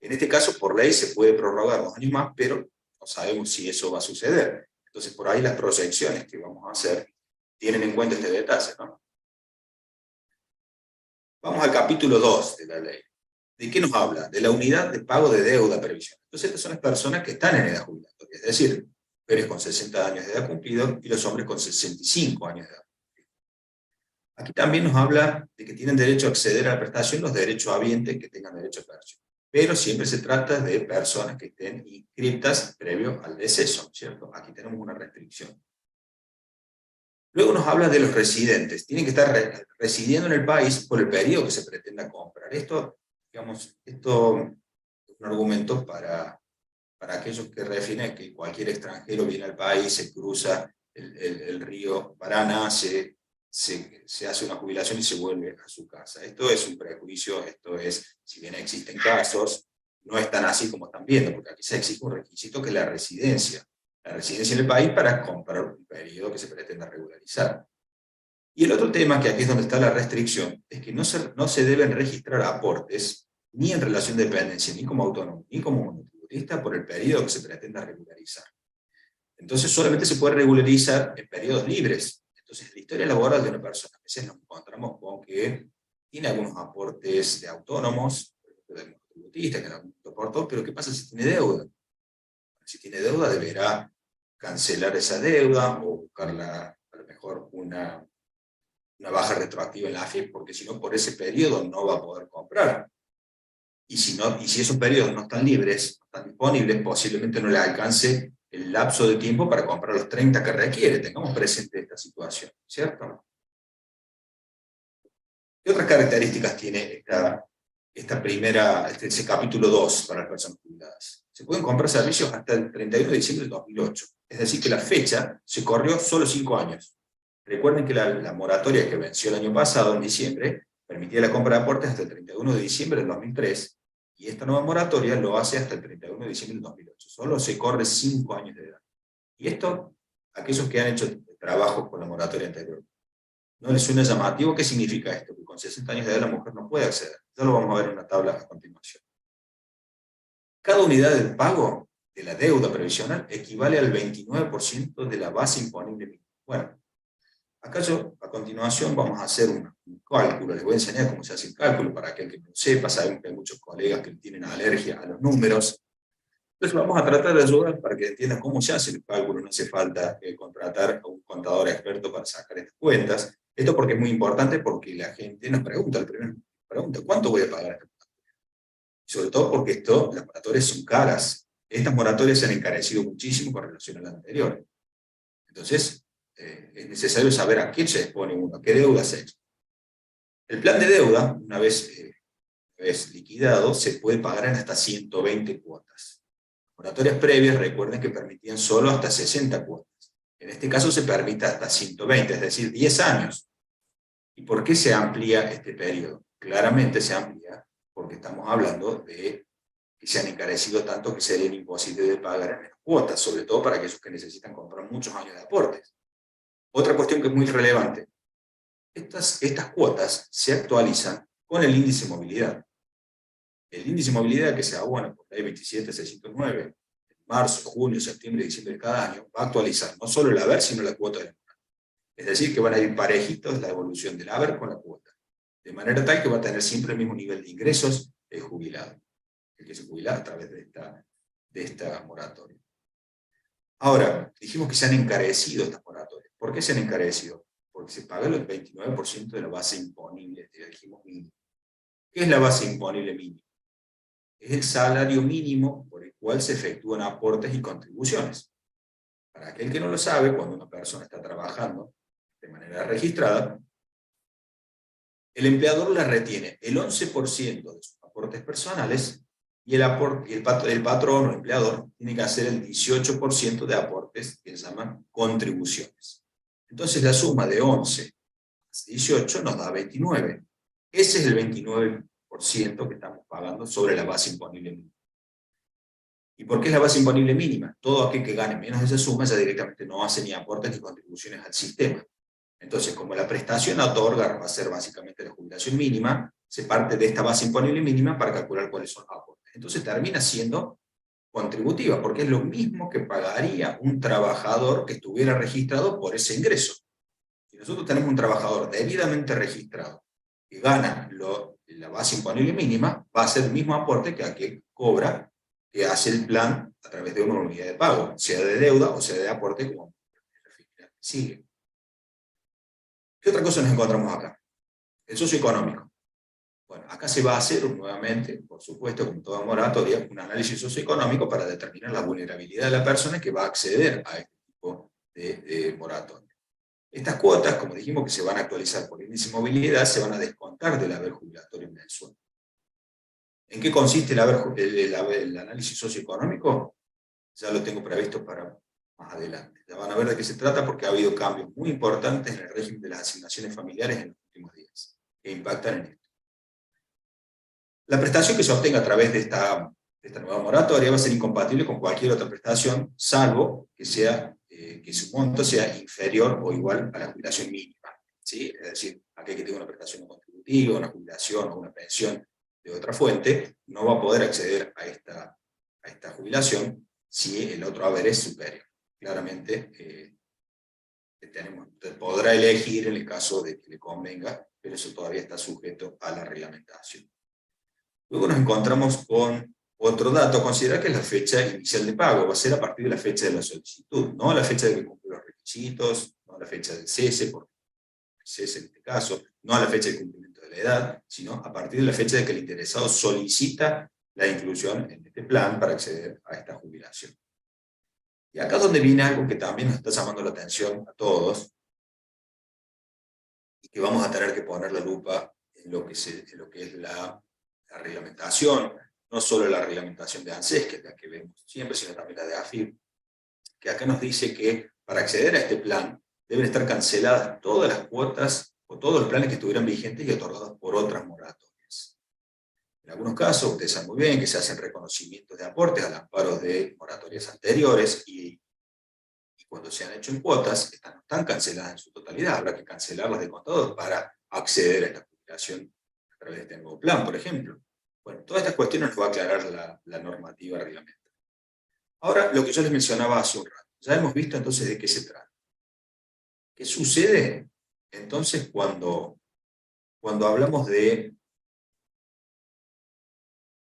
En este caso, por ley, se puede prorrogar 2 años más, pero no sabemos si eso va a suceder. Entonces, por ahí las proyecciones que vamos a hacer tienen en cuenta este detalle, ¿no? Vamos al capítulo 2 de la ley. ¿De qué nos habla? De la unidad de pago de deuda previsional. Entonces, estas son las personas que están en edad jubilatoria, es decir, mujeres con 60 años de edad cumplido y los hombres con 65 años de edad cumplido. Aquí también nos habla de que tienen derecho a acceder a la prestación los derechohabientes que tengan derecho a pensión. Pero siempre se trata de personas que estén inscritas previo al deceso, ¿cierto? Aquí tenemos una restricción. Luego nos habla de los residentes. Tienen que estar residiendo en el país por el periodo que se pretenda comprar. Esto, digamos, esto es un argumento para aquellos que refieren que cualquier extranjero viene al país, se cruza el río Paraná, se hace una jubilación y se vuelve a su casa. Esto es un prejuicio, esto es, si bien existen casos, no es tan así como están viendo, porque aquí se exige un requisito que es la residencia en el país para comprar un periodo que se pretenda regularizar. Y el otro tema, que aquí es donde está la restricción, es que no se deben registrar aportes ni en relación de dependencia, ni como autónomo, ni como monotributista, por el periodo que se pretenda regularizar. Entonces solamente se puede regularizar en periodos libres. Entonces, en la historia laboral de una persona, a veces nos encontramos con que tiene algunos aportes de autónomos, de monotributistas, que en algún momento aportó, pero ¿qué pasa si tiene deuda? Si tiene deuda, deberá cancelar esa deuda o buscarla, a lo mejor una baja retroactiva en la AFIP, porque si no, por ese periodo no va a poder comprar. Y si esos periodos no están libres, no están disponibles, posiblemente no le alcance el lapso de tiempo para comprar los 30 que requiere. Tengamos presente esta situación, ¿cierto? ¿Qué otras características tiene ese capítulo 2 para las personas jubiladas? Se pueden comprar servicios hasta el 31 de diciembre de 2008. Es decir, que la fecha se corrió solo 5 años. Recuerden que la moratoria que venció el año pasado, en diciembre, permitía la compra de aportes hasta el 31 de diciembre del 2003, y esta nueva moratoria lo hace hasta el 31 de diciembre del 2008. Solo se corre 5 años de edad. Y esto, aquellos que han hecho trabajo con la moratoria anterior, ¿no les suena llamativo? ¿Qué significa esto? Que con 60 años de edad la mujer no puede acceder. Ya lo vamos a ver en una tabla a continuación. Cada unidad del pago de la deuda previsional equivale al 29% de la base imponible mínima. Bueno, acá a continuación vamos a hacer un cálculo. Les voy a enseñar cómo se hace el cálculo para aquel que no sepa. Sabemos que hay muchos colegas que tienen alergia a los números. Entonces vamos a tratar de ayudar para que entiendan cómo se hace el cálculo. No hace falta contratar a un contador experto para sacar estas cuentas. Esto porque es muy importante, porque la gente nos pregunta, ¿cuánto voy a pagar? Y sobre todo porque las moratorias son caras. Estas moratorias se han encarecido muchísimo con relación a las anteriores. Entonces, es necesario saber a quién se expone uno, a qué deuda se expone. El plan de deuda, una vez liquidado, se puede pagar en hasta 120 cuotas. Moratorias previas, recuerden que permitían solo hasta 60 cuotas. En este caso se permite hasta 120, es decir, 10 años. ¿Y por qué se amplía este periodo? Claramente se amplía porque estamos hablando de que se han encarecido tanto que sería imposible de pagar en menos cuotas, sobre todo para aquellos que necesitan comprar muchos años de aportes. Otra cuestión que es muy relevante. Estas cuotas se actualizan con el índice de movilidad. El índice de movilidad que se abona por ley 27609 en marzo, junio, septiembre y diciembre de cada año va a actualizar no solo el haber, sino la cuota del anual. Es decir, que van a ir parejitos la evolución del haber con la cuota. De manera tal que va a tener siempre el mismo nivel de ingresos el jubilado, el que se jubila a través de esta moratoria. Ahora, dijimos que se han encarecido estas moratorias. ¿Por qué se han encarecido? Porque se paga el 29% de la base imponible, dijimos mínimo. ¿Qué es la base imponible mínima? Es el salario mínimo por el cual se efectúan aportes y contribuciones. Para aquel que no lo sabe, cuando una persona está trabajando de manera registrada, el empleador le retiene el 11% de sus aportes personales y el patrón o empleador tiene que hacer el 18% de aportes que se llaman contribuciones. Entonces la suma de 11 más 18 nos da 29. Ese es el 29% que estamos pagando sobre la base imponible mínima. ¿Y por qué es la base imponible mínima? Todo aquel que gane menos de esa suma ya directamente no hace ni aportes ni contribuciones al sistema. Entonces, como la prestación a otorgar va a ser básicamente la jubilación mínima, se parte de esta base imponible mínima para calcular cuáles son los aportes. Entonces termina siendo contributiva, porque es lo mismo que pagaría un trabajador que estuviera registrado por ese ingreso. Si nosotros tenemos un trabajador debidamente registrado que gana la base imponible mínima, va a ser el mismo aporte que aquel cobra, que hace el plan a través de una unidad de pago, sea de deuda o sea de aporte, como sigue. ¿Qué otra cosa nos encontramos acá? El socioeconómico. Bueno, acá se va a hacer nuevamente, por supuesto, como toda moratoria, un análisis socioeconómico para determinar la vulnerabilidad de la persona que va a acceder a este tipo de moratoria. Estas cuotas, como dijimos que se van a actualizar por índice de movilidad, se van a descontar del haber jubilatorio mensual. ¿En qué consiste el análisis socioeconómico? Ya lo tengo previsto para más adelante. Ya van a ver de qué se trata porque ha habido cambios muy importantes en el régimen de las asignaciones familiares en los últimos días, que impactan en esto. La prestación que se obtenga a través de esta nueva moratoria va a ser incompatible con cualquier otra prestación, salvo que su monto sea inferior o igual a la jubilación mínima. ¿Sí? Es decir, aquel que tenga una prestación no contributiva, una jubilación o una pensión de otra fuente, no va a poder acceder a esta jubilación si el otro haber es superior. Claramente, podrá elegir en el caso de que le convenga, pero eso todavía está sujeto a la reglamentación. Luego nos encontramos con otro dato, considerar que es la fecha inicial de pago, va a ser a partir de la fecha de la solicitud, no la fecha de que cumple los requisitos, no la fecha del cese, porque el cese en este caso, no a la fecha de cumplimiento de la edad, sino a partir de la fecha de que el interesado solicita la inclusión en este plan para acceder a esta jubilación. Y acá es donde viene algo que también nos está llamando la atención a todos, y que vamos a tener que poner la lupa en lo que es la reglamentación, no solo la reglamentación de ANSES, que es la que vemos siempre, sino también la de AFIP, que acá nos dice que para acceder a este plan deben estar canceladas todas las cuotas o todos los planes que estuvieran vigentes y otorgados por otras moratorias. En algunos casos, ustedes saben muy bien que se hacen reconocimientos de aportes al amparo de moratorias anteriores y cuando se han hecho en cuotas, no están canceladas en su totalidad, habrá que cancelarlas de contado para acceder a esta jubilación a través de este nuevo plan, por ejemplo. Bueno, todas estas cuestiones nos va a aclarar la normativa reglamentaria. Ahora, lo que yo les mencionaba hace un rato, ya hemos visto entonces de qué se trata. ¿Qué sucede entonces cuando hablamos de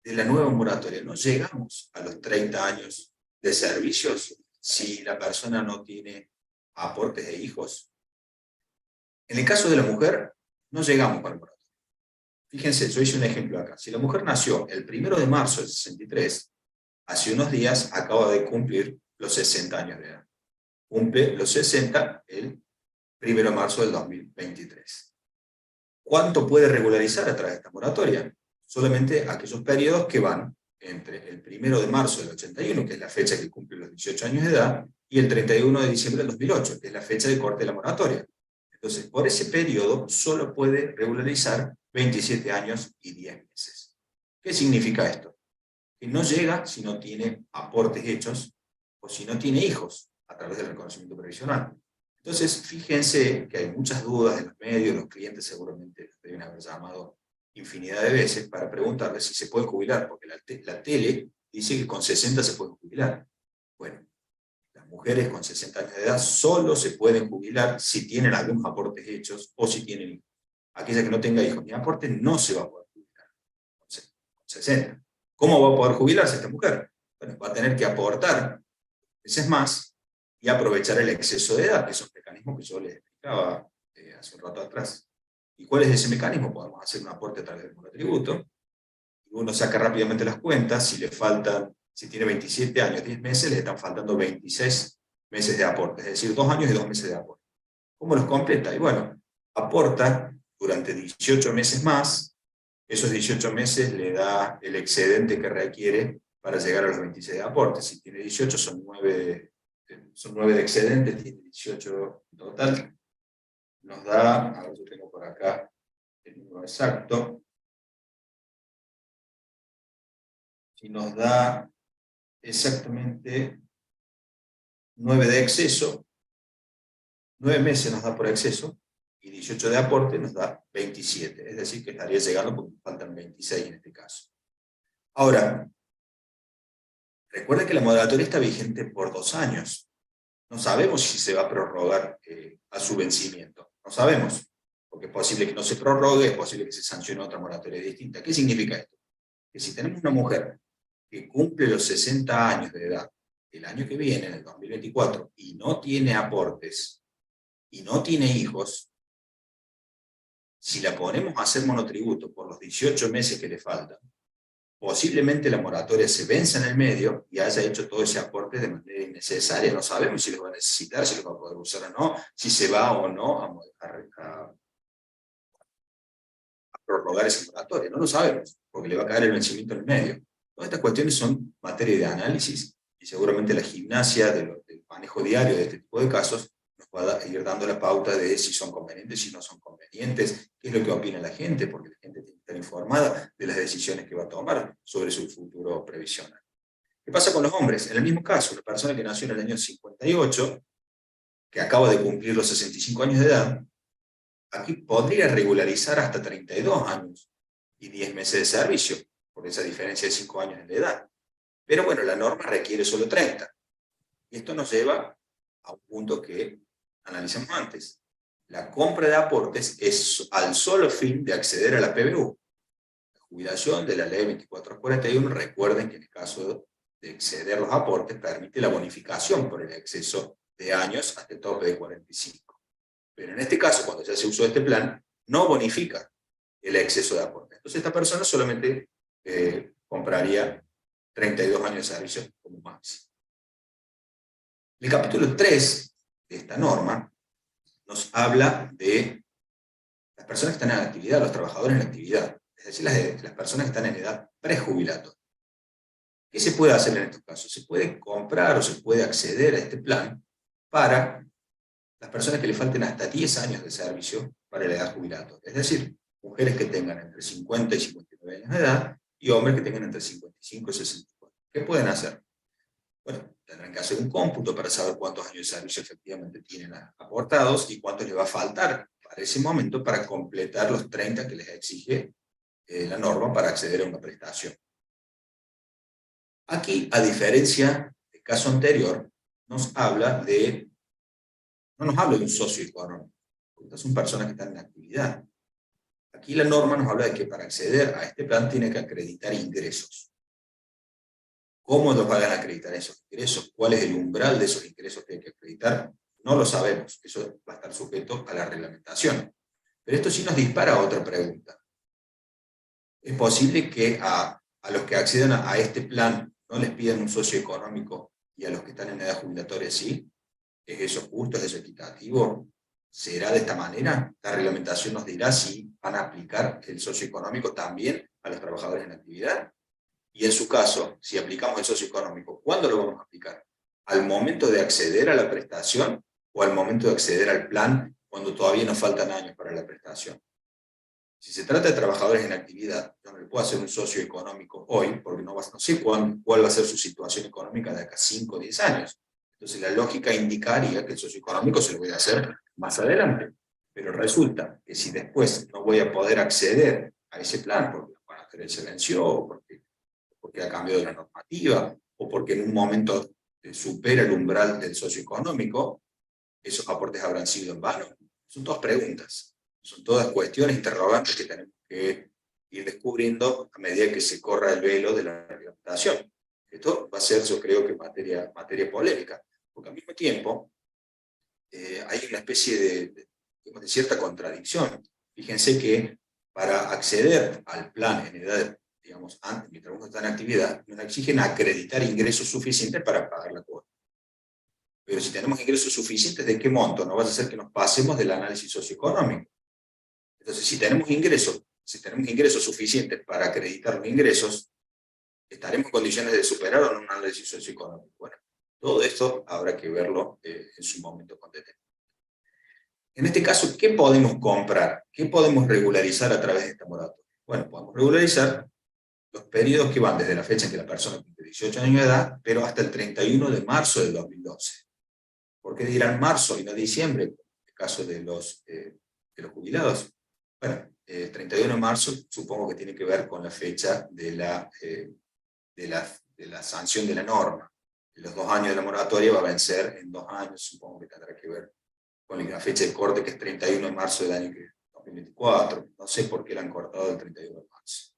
la nueva moratoria? No llegamos a los 30 años de servicios si la persona no tiene aportes de hijos. En el caso de la mujer, no llegamos para el moratoria. Fíjense, yo hice un ejemplo acá. Si la mujer nació el 1 de marzo del 63, hace unos días acaba de cumplir los 60 años de edad. Cumple los 60 el 1 de marzo del 2023. ¿Cuánto puede regularizar a través de esta moratoria? Solamente aquellos periodos que van entre el 1 de marzo del 81, que es la fecha que cumple los 18 años de edad, y el 31 de diciembre del 2008, que es la fecha de corte de la moratoria. Entonces, por ese periodo solo puede regularizar 27 años y 10 meses. ¿Qué significa esto? Que no llega si no tiene aportes hechos o si no tiene hijos a través del reconocimiento previsional. Entonces, fíjense que hay muchas dudas en los medios, los clientes seguramente deben haber llamado infinidad de veces para preguntarles si se puede jubilar, porque la tele dice que con 60 se puede jubilar. Bueno, las mujeres con 60 años de edad solo se pueden jubilar si tienen algunos aportes hechos o si tienen hijos. Aquella que no tenga hijos ni aportes no se va a poder jubilar con 60. ¿Cómo va a poder jubilarse esta mujer? Bueno, va a tener que aportar veces más y aprovechar el exceso de edad, que es un mecanismo que yo les explicaba hace un rato atrás. ¿Y cuál es ese mecanismo? Podemos hacer un aporte a través del monotributo, y uno saca rápidamente las cuentas, si tiene 27 años, 10 meses, le están faltando 26 meses de aporte, es decir, 2 años y 2 meses de aporte. ¿Cómo los completa? Y bueno, aporta durante 18 meses más, esos 18 meses le da el excedente que requiere para llegar a los 26 de aporte. Si tiene 18, son 9 de excedente, tiene 18 en total. Nos da, a ver, yo tengo por acá el número exacto, y nos da exactamente 9 de exceso, 9 meses nos da por exceso, y 18 de aporte nos da 27, es decir, que estaría llegando porque faltan 26 en este caso. Ahora, recuerden que la moratoria está vigente por 2 años. No sabemos si se va a prorrogar a su vencimiento. No sabemos, porque es posible que no se prorrogue, es posible que se sancione otra moratoria distinta. ¿Qué significa esto? Que si tenemos una mujer que cumple los 60 años de edad el año que viene, en el 2024, y no tiene aportes, y no tiene hijos, si la ponemos a hacer monotributo por los 18 meses que le faltan, posiblemente la moratoria se venza en el medio y haya hecho todo ese aporte de manera innecesaria. No sabemos si los va a necesitar, si los va a poder usar o no, si se va o no a prorrogar esa moratoria. No lo sabemos, porque le va a caer el vencimiento en el medio. Todas estas cuestiones son materia de análisis y seguramente la gimnasia del manejo diario de este tipo de casos nos va a ir dando la pauta de si son convenientes, si no son convenientes, qué es lo que opina la gente, porque la gente tiene que estar informada de las decisiones que va a tomar sobre su futuro previsional. ¿Qué pasa con los hombres? En el mismo caso, la persona que nació en el año 58, que acaba de cumplir los 65 años de edad, aquí podría regularizar hasta 32 años y 10 meses de servicio, por esa diferencia de 5 años en la edad. Pero bueno, la norma requiere solo 30. Y esto nos lleva a un punto que analizamos antes. La compra de aportes es al solo fin de acceder a la PBU. La jubilación de la ley 2441, recuerden que en el caso de exceder los aportes, permite la bonificación por el exceso de años hasta el tope de 45. Pero en este caso, cuando ya se usó este plan, no bonifica el exceso de aportes. Entonces esta persona solamente compraría 32 años de servicio como máximo. El capítulo 3 de esta norma nos habla de las personas que están en actividad, los trabajadores en actividad, es decir, las personas que están en edad prejubilatoria. ¿Qué se puede hacer en estos casos? Se puede comprar o se puede acceder a este plan para las personas que le falten hasta 10 años de servicio para la edad jubilatoria. Es decir, mujeres que tengan entre 50 y 59 años de edad y hombres que tengan entre 55 y 64. ¿Qué pueden hacer? Bueno, tendrán que hacer un cómputo para saber cuántos años de servicio efectivamente tienen aportados y cuánto les va a faltar para ese momento para completar los 30 que les exige la norma para acceder a una prestación. Aquí, a diferencia del caso anterior, no nos habla de un socio económico, porque estas son personas que están en actividad. Aquí la norma nos habla de que para acceder a este plan tiene que acreditar ingresos. ¿Cómo nos van a acreditar esos ingresos? ¿Cuál es el umbral de esos ingresos que hay que acreditar? No lo sabemos, eso va a estar sujeto a la reglamentación. Pero esto sí nos dispara a otra pregunta. ¿Es posible que a los que accedan a este plan no les pidan un socio económico y a los que están en edad jubilatoria sí? ¿Es eso justo? ¿Es eso equitativo? ¿Será de esta manera? La reglamentación nos dirá si van a aplicar el socio económico también a los trabajadores en actividad. Y en su caso, si aplicamos el socio económico, ¿cuándo lo vamos a aplicar? ¿Al momento de acceder a la prestación o al momento de acceder al plan cuando todavía nos faltan años para la prestación? Si se trata de trabajadores en actividad, yo no le puedo hacer un socio económico hoy, porque no sé cuál va a ser su situación económica de acá 5 o 10 años. Entonces la lógica indicaría que el socio económico se lo voy a hacer más adelante. Pero resulta que si después no voy a poder acceder a ese plan, porque la moratoria se venció, o porque ha cambiado la normativa, o porque en un momento supera el umbral del socioeconómico, ¿esos aportes habrán sido en vano? Son todas preguntas, son todas cuestiones, interrogantes que tenemos que ir descubriendo a medida que se corra el velo de la reglamentación. Esto va a ser, yo creo que materia polémica, porque al mismo tiempo hay una especie de cierta contradicción. Fíjense que para acceder al plan en edad, digamos, antes, mientras uno está en actividad, nos exigen acreditar ingresos suficientes para pagar la cuota. Pero si tenemos ingresos suficientes, ¿de qué monto? No va a ser que nos pasemos del análisis socioeconómico. Entonces, si tenemos ingresos suficientes para acreditar los ingresos, ¿estaremos en condiciones de superar o no un análisis socioeconómico? Bueno, todo esto habrá que verlo en su momento con detenimiento. En este caso, ¿qué podemos comprar? ¿Qué podemos regularizar a través de esta moratoria? Bueno, podemos regularizar los periodos que van desde la fecha en que la persona cumple 18 años de edad, pero hasta el 31 de marzo del 2012. ¿Por qué dirán marzo y no diciembre? En el caso de los jubilados. Bueno, el 31 de marzo supongo que tiene que ver con la fecha de la sanción de la norma. Los 2 años de la moratoria va a vencer en 2 años, supongo que tendrá que ver con la fecha de corte que es 31 de marzo del año 2024. No sé por qué la han cortado del 31 de marzo.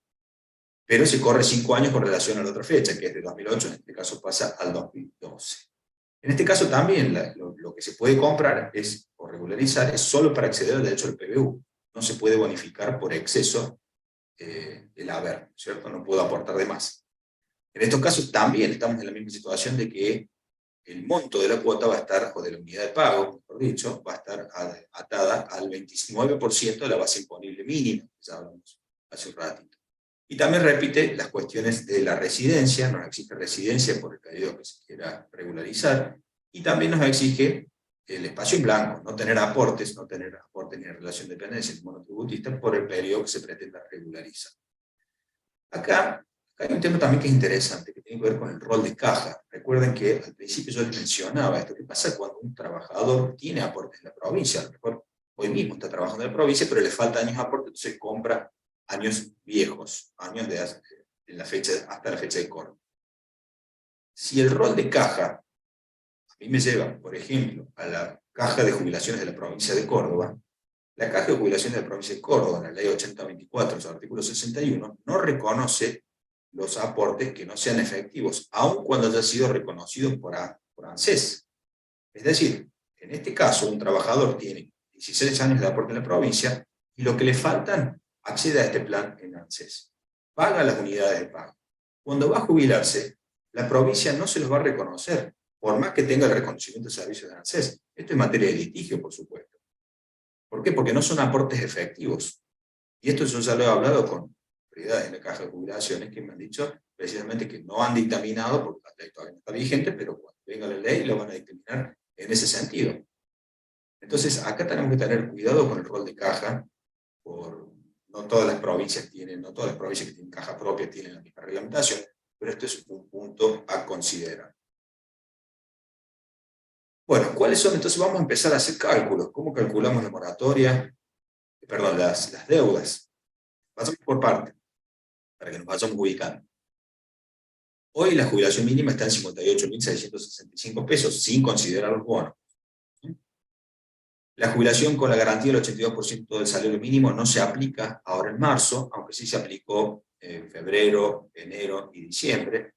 Pero se corre 5 años con relación a la otra fecha, que es de 2008, en este caso pasa al 2012. En este caso también lo que se puede comprar o regularizar es solo para acceder al derecho al PBU. No se puede bonificar por exceso el haber, ¿cierto? No puedo aportar de más. En estos casos también estamos en la misma situación de que el monto de la cuota va a estar, o de la unidad de pago, mejor dicho, va a estar atada al 29% de la base imponible mínima, que ya hablamos hace un ratito. Y también repite las cuestiones de la residencia, nos exige residencia por el periodo que se quiera regularizar, y también nos exige el espacio en blanco, no tener aportes ni relación de dependencia ni monotributista por el periodo que se pretenda regularizar. Acá hay un tema también que es interesante, que tiene que ver con el rol de caja. Recuerden que al principio yo les mencionaba esto. ¿Qué pasa cuando un trabajador tiene aportes en la provincia? A lo mejor hoy mismo está trabajando en la provincia, pero le falta años de aporte, entonces compra años viejos, años hasta la fecha de cobro. Si el rol de caja a mí me lleva, por ejemplo, a la caja de jubilaciones de la provincia de Córdoba, la caja de jubilaciones de la provincia de Córdoba, en la ley 8024, su artículo 61, no reconoce los aportes que no sean efectivos, aun cuando haya sido reconocidos por ANSES. Es decir, en este caso, un trabajador tiene 16 años de aporte en la provincia, y lo que le faltan, accede a este plan en ANSES. Paga las unidades de pago. Cuando va a jubilarse, la provincia no se los va a reconocer, por más que tenga el reconocimiento de servicios de ANSES. Esto es materia de litigio, por supuesto. ¿Por qué? Porque no son aportes efectivos. Y esto yo ya lo he hablado con autoridades en la caja de jubilaciones que me han dicho precisamente que no han dictaminado, porque la ley todavía no está vigente, pero cuando venga la ley lo van a dictaminar en ese sentido. Entonces, acá tenemos que tener cuidado con el rol de caja. No todas las provincias que tienen caja propia tienen la misma reglamentación, pero esto es un punto a considerar. Bueno, ¿cuáles son? Entonces vamos a empezar a hacer cálculos. ¿Cómo calculamos la moratoria? Perdón, las deudas. Pasamos por parte, para que nos vayamos ubicando. Hoy la jubilación mínima está en 58.665 pesos, sin considerar los bonos. La jubilación con la garantía del 82% del salario mínimo no se aplica ahora en marzo, aunque sí se aplicó en febrero, enero y diciembre.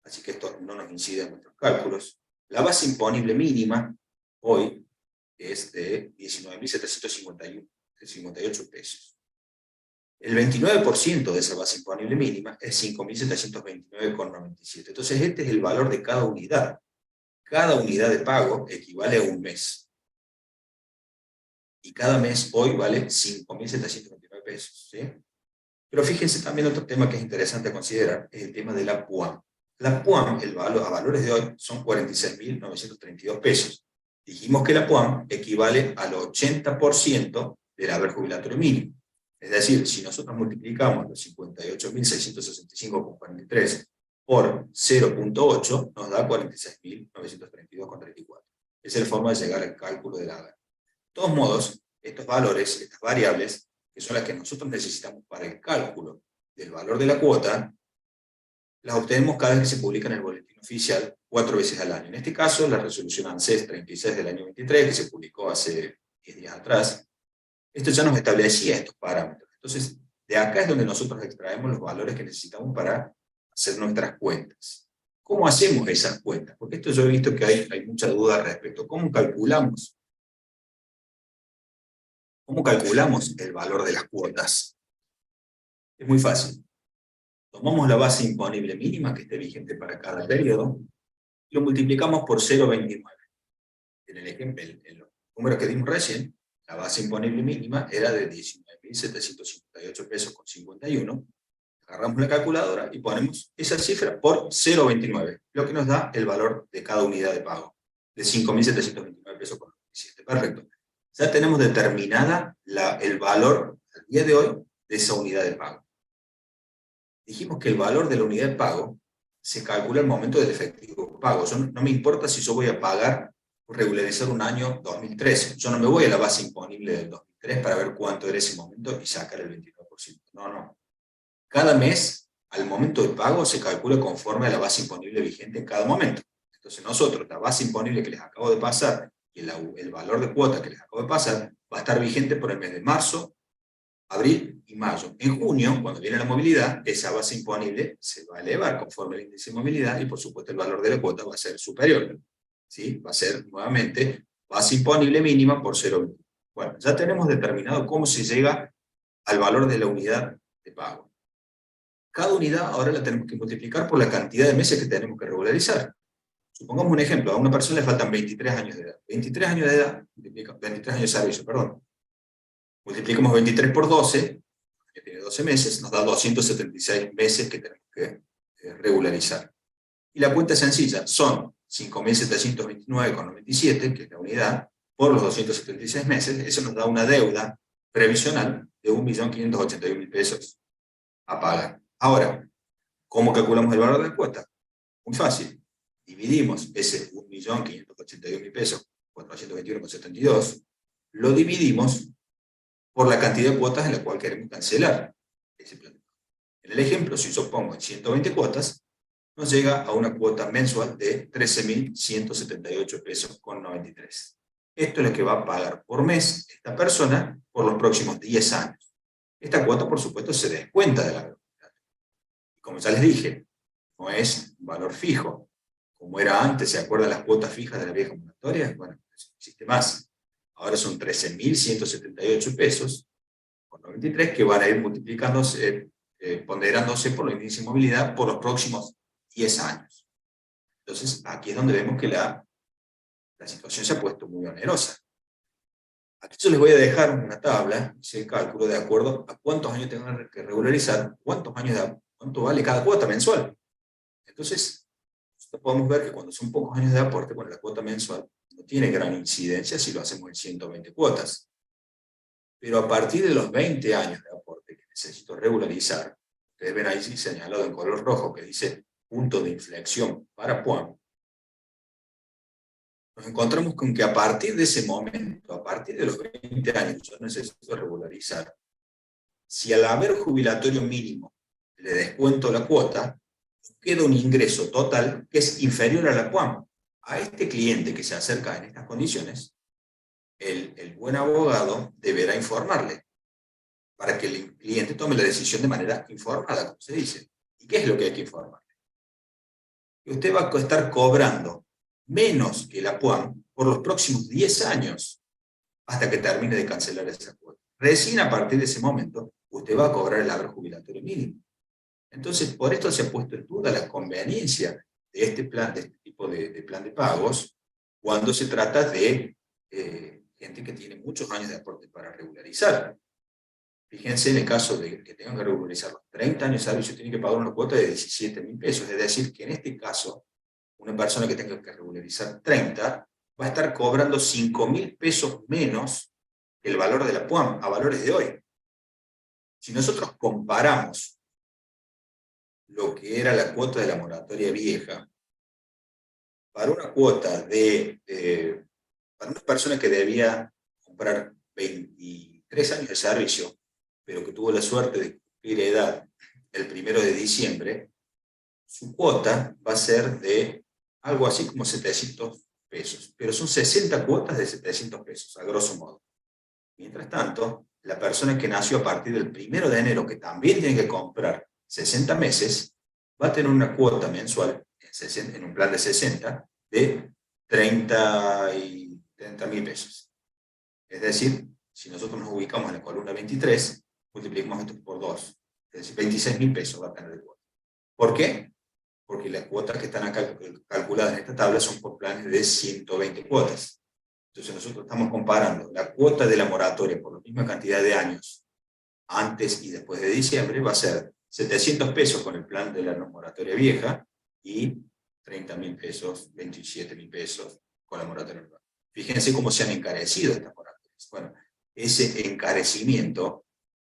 Así que esto no nos incide en nuestros cálculos. La base imponible mínima hoy es de 19.758 pesos. El 29% de esa base imponible mínima es 5.729,97. Entonces este es el valor de cada unidad. Cada unidad de pago equivale a un mes. Y cada mes hoy vale 5.729 pesos. ¿Sí? Pero fíjense también otro tema que es interesante a considerar, es el tema de la PUAM. La PUAM, a valores de hoy, son 46.932 pesos. Dijimos que la PUAM equivale al 80% del haber jubilatorio mínimo. Es decir, si nosotros multiplicamos los 58.665,43 por 0.8, nos da 46.932,34. Esa es la forma de llegar al cálculo del haber. De todos modos, estos valores, estas variables, que son las que nosotros necesitamos para el cálculo del valor de la cuota, las obtenemos cada vez que se publica en el boletín oficial 4 veces al año. En este caso, la resolución ANSES 36 del año 23, que se publicó hace 10 días atrás, esto ya nos establecía estos parámetros. Entonces, de acá es donde nosotros extraemos los valores que necesitamos para hacer nuestras cuentas. ¿Cómo hacemos esas cuentas? Porque esto yo he visto que hay mucha duda al respecto. ¿Cómo calculamos el valor de las cuotas? Es muy fácil. Tomamos la base imponible mínima que esté vigente para cada periodo y lo multiplicamos por 0,29. En el ejemplo, en los números que dimos recién, la base imponible mínima era de 19.758 pesos con 51. Agarramos la calculadora y ponemos esa cifra por 0,29, lo que nos da el valor de cada unidad de pago, de 5.729 pesos con 97. Perfecto. Ya tenemos determinada el valor al día de hoy de esa unidad de pago. Dijimos que el valor de la unidad de pago se calcula al momento del efectivo pago. No me importa si yo voy a pagar o regularizar un año 2013. Yo no me voy a la base imponible del 2003 para ver cuánto era ese momento y sacar el 29%. No. Cada mes, al momento de pago, se calcula conforme a la base imponible vigente en cada momento. Entonces nosotros, la base imponible que les acabo de pasar y el valor de cuota que les acabo de pasar, va a estar vigente por el mes de marzo, abril y mayo. En junio, cuando viene la movilidad, esa base imponible se va a elevar conforme al índice de movilidad y por supuesto el valor de la cuota va a ser superior. ¿Sí? Va a ser nuevamente base imponible mínima por 0,20. Bueno, ya tenemos determinado cómo se llega al valor de la unidad de pago. Cada unidad ahora la tenemos que multiplicar por la cantidad de meses que tenemos que regularizar. Supongamos un ejemplo, a una persona le faltan 23 años de edad. 23 años de edad, 23 años de servicio, perdón. Multiplicamos 23 por 12, que tiene 12 meses, nos da 276 meses que tenemos que regularizar. Y la cuenta es sencilla, son 5.729,97, que es la unidad, por los 276 meses, eso nos da una deuda previsional de 1.581.000 pesos a pagar. Ahora, ¿cómo calculamos el valor de la cuota? Muy fácil. Dividimos ese 1.581.000 pesos, 421,72, lo dividimos por la cantidad de cuotas en la cual queremos cancelar ese plan. En el ejemplo, si yo pongo en 120 cuotas, nos llega a una cuota mensual de 13.178 pesos con 93. Esto es lo que va a pagar por mes esta persona por los próximos 10 años. Esta cuota, por supuesto, se descuenta de la verdad. Y como ya les dije, no es un valor fijo. Como era antes, ¿se acuerdan las cuotas fijas de la vieja moratoria? Bueno, eso no existe más. Ahora son 13.178 pesos con 93 que van a ir multiplicándose, ponderándose por la índice de movilidad por los próximos 10 años. Entonces, aquí es donde vemos que la situación se ha puesto muy onerosa. Aquí yo les voy a dejar una tabla, hice el cálculo de acuerdo a cuántos años tengan que regularizar, cuánto vale cada cuota mensual. Entonces, podemos ver que cuando son pocos años de aporte, bueno, la cuota mensual no tiene gran incidencia si lo hacemos en 120 cuotas. Pero a partir de los 20 años de aporte que necesito regularizar, ustedes ven ahí señalado en color rojo que dice punto de inflexión para PUAM, nos encontramos con que a partir de ese momento, a partir de los 20 años, yo necesito regularizar. Si al haber jubilatorio mínimo le descuento la cuota, queda un ingreso total que es inferior a la PUAM. A este cliente que se acerca en estas condiciones, el buen abogado deberá informarle para que el cliente tome la decisión de manera informada, como se dice. ¿Y qué es lo que hay que informarle? Que usted va a estar cobrando menos que la PUAM por los próximos 10 años hasta que termine de cancelar esa cuota. Recién a partir de ese momento, usted va a cobrar el haber jubilatorio mínimo. Entonces, por esto se ha puesto en duda la conveniencia de este plan, de este tipo de plan de pagos, cuando se trata de gente que tiene muchos años de aporte para regularizar. Fíjense en el caso de que tengan que regularizar los 30 años de servicio, tienen que pagar una cuota de 17.000 pesos. Es decir, que en este caso, una persona que tenga que regularizar 30, va a estar cobrando 5.000 pesos menos que el valor de la PUAM a valores de hoy. Si nosotros comparamos lo que era la cuota de la moratoria vieja, para una cuota para una persona que debía comprar 23 años de servicio, pero que tuvo la suerte de cumplir edad el 1 de diciembre, su cuota va a ser de algo así como 700 pesos, pero son 60 cuotas de 700 pesos, a grosso modo. Mientras tanto, la persona que nació a partir del 1 de enero, que también tiene que comprar 60 meses, va a tener una cuota mensual en un plan de 60 de 30.000 pesos. Es decir, si nosotros nos ubicamos en la columna 23, multiplicamos esto por 2. Es decir, 26.000 pesos va a tener de cuota. ¿Por qué? Porque las cuotas que están acá calculadas en esta tabla son por planes de 120 cuotas. Entonces nosotros estamos comparando la cuota de la moratoria por la misma cantidad de años, antes y después de diciembre, va a ser 700 pesos con el plan de la moratoria vieja y 30.000 pesos, 27.000 pesos con la moratoria nueva. Fíjense cómo se han encarecido estas moratorias. Bueno, ese encarecimiento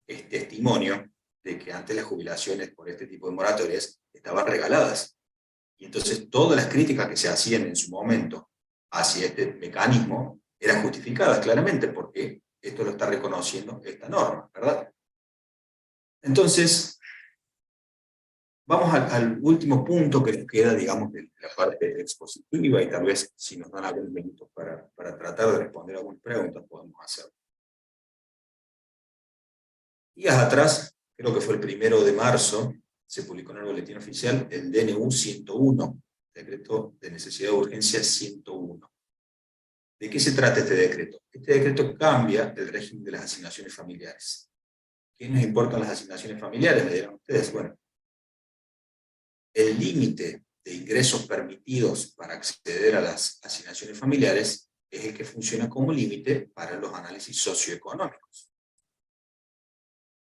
es testimonio de que antes las jubilaciones por este tipo de moratorias estaban regaladas. Y entonces todas las críticas que se hacían en su momento hacia este mecanismo eran justificadas claramente, porque esto lo está reconociendo esta norma, ¿verdad? Entonces, vamos al último punto que nos queda, digamos, de la parte expositiva, y tal vez si nos dan algunos minutos para tratar de responder algunas preguntas, podemos hacerlo. Días atrás, creo que fue el 1 de marzo, se publicó en el boletín oficial el DNU 101, Decreto de Necesidad de Urgencia 101. ¿De qué se trata este decreto? Este decreto cambia el régimen de las asignaciones familiares. ¿qué nos importan las asignaciones familiares? Me dirán ustedes. Bueno, el límite de ingresos permitidos para acceder a las asignaciones familiares es el que funciona como límite para los análisis socioeconómicos.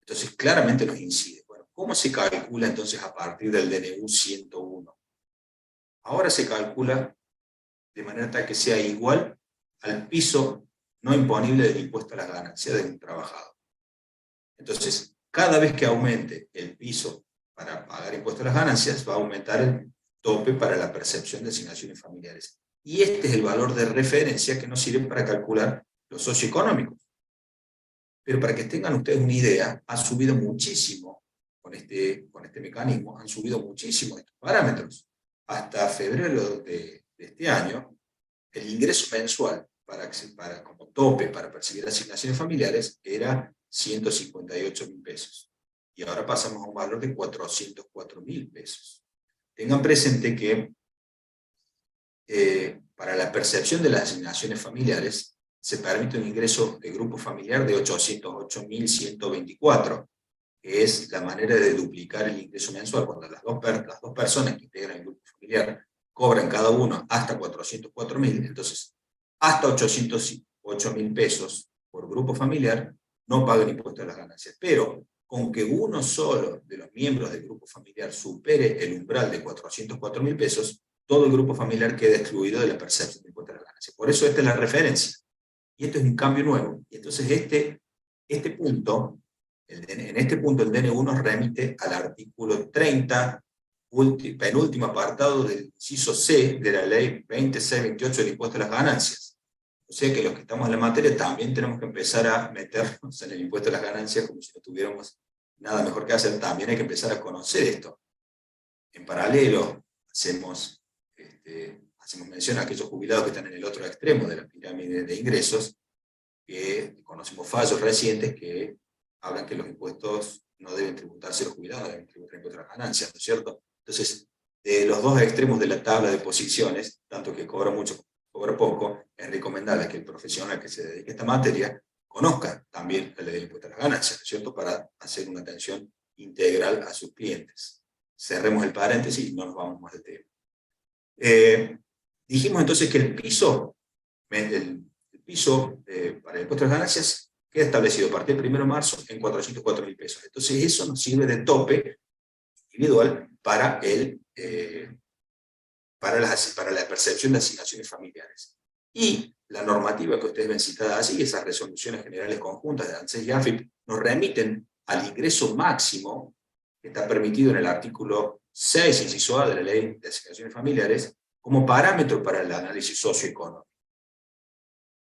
Entonces, claramente nos incide. Bueno, ¿cómo se calcula entonces a partir del DNU 101? Ahora se calcula de manera tal que sea igual al piso no imponible del impuesto a las ganancias de un trabajador. Entonces, cada vez que aumente el piso para pagar impuestos a las ganancias, va a aumentar el tope para la percepción de asignaciones familiares. Y este es el valor de referencia que nos sirve para calcular los socioeconómicos. Pero para que tengan ustedes una idea, ha subido muchísimo con este mecanismo, han subido muchísimo estos parámetros. Hasta febrero de este año, el ingreso mensual como tope para percibir asignaciones familiares era 158.000 pesos. Y ahora pasamos a un valor de 404.000 pesos. Tengan presente que para la percepción de las asignaciones familiares se permite un ingreso de grupo familiar de 808.124, que es la manera de duplicar el ingreso mensual. Cuando las dos personas que integran el grupo familiar cobran cada uno hasta 404.000, entonces hasta 808.000 pesos por grupo familiar no pagan impuestos a las ganancias. Pero con que uno solo de los miembros del grupo familiar supere el umbral de 404.000 pesos, todo el grupo familiar queda excluido de la percepción de impuestos a las ganancias. Por eso esta es la referencia. Y esto es un cambio nuevo. Y entonces en este punto el DNU nos remite al artículo 30, penúltimo apartado del inciso C de la ley 2628 del impuesto a las ganancias. O sea que los que estamos en la materia también tenemos que empezar a meternos en el impuesto a las ganancias como si no tuviéramos nada mejor que hacer. También hay que empezar a conocer esto. En paralelo, hacemos mención a aquellos jubilados que están en el otro extremo de la pirámide de ingresos, que conocemos fallos recientes que hablan que los impuestos no deben tributarse los jubilados, deben tributar impuestos a las ganancias, ¿no es cierto? Entonces, de los dos extremos de la tabla de posiciones, tanto que cobra mucho como cobra poco, es recomendable que el profesional que se dedique a esta materia conozca también la ley del impuesto a las ganancias, ¿no es cierto?, para hacer una atención integral a sus clientes. Cerremos el paréntesis y no nos vamos más de tema. Dijimos entonces que el piso para el impuesto a las ganancias queda establecido a partir del 1 de marzo en 404.000 pesos. Entonces eso nos sirve de tope individual para la percepción de asignaciones familiares. Y la normativa que ustedes ven citada así, esas resoluciones generales conjuntas de ANSES y AFIP, nos remiten al ingreso máximo que está permitido en el artículo 6, inciso A de la Ley de Asignaciones Familiares, como parámetro para el análisis socioeconómico.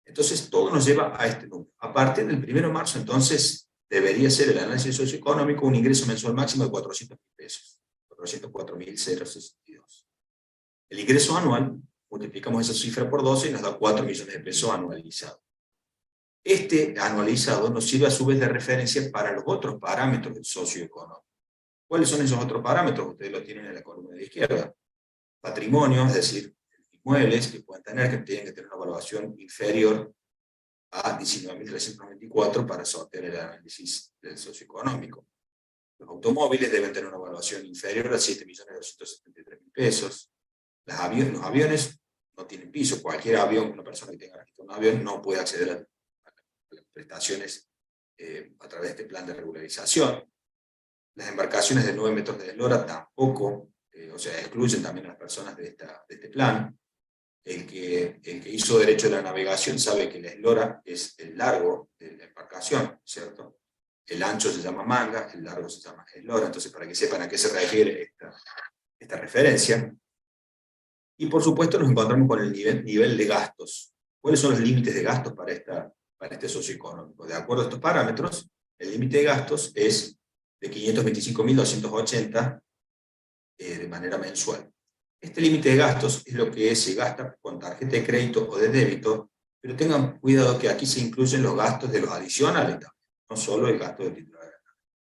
Entonces, todo nos lleva a este número. A partir del 1 de marzo, entonces, debería ser el análisis socioeconómico un ingreso mensual máximo de 400.000 pesos, 404.062. El ingreso anual, multiplicamos esa cifra por 12 y nos da 4 millones de pesos anualizados. Este anualizado nos sirve a su vez de referencia para los otros parámetros del socioeconómico. ¿Cuáles son esos otros parámetros? Ustedes lo tienen en la columna de la izquierda. Patrimonio, es decir, inmuebles que pueden tener, que tienen que tener una evaluación inferior a 19.394 para sostener el análisis del socioeconómico. Los automóviles deben tener una evaluación inferior a 7.273.000 pesos. Los aviones no tienen piso. Cualquier avión, una persona que tenga registro de un avión, no puede acceder a las prestaciones a través de este plan de regularización. Las embarcaciones de 9 metros de eslora tampoco, o sea, excluyen también a las personas de este plan. El que hizo derecho de la navegación sabe que la eslora es el largo de la embarcación, ¿cierto? El ancho se llama manga, el largo se llama eslora, entonces para que sepan a qué se refiere esta referencia. Y por supuesto nos encontramos con el nivel de gastos. ¿Cuáles son los límites de gastos para este socioeconómico? De acuerdo a estos parámetros, el límite de gastos es de 525.280 de manera mensual. Este límite de gastos es lo que se gasta con tarjeta de crédito o de débito, pero tengan cuidado que aquí se incluyen los gastos de los adicionales también, no solo el gasto de titular.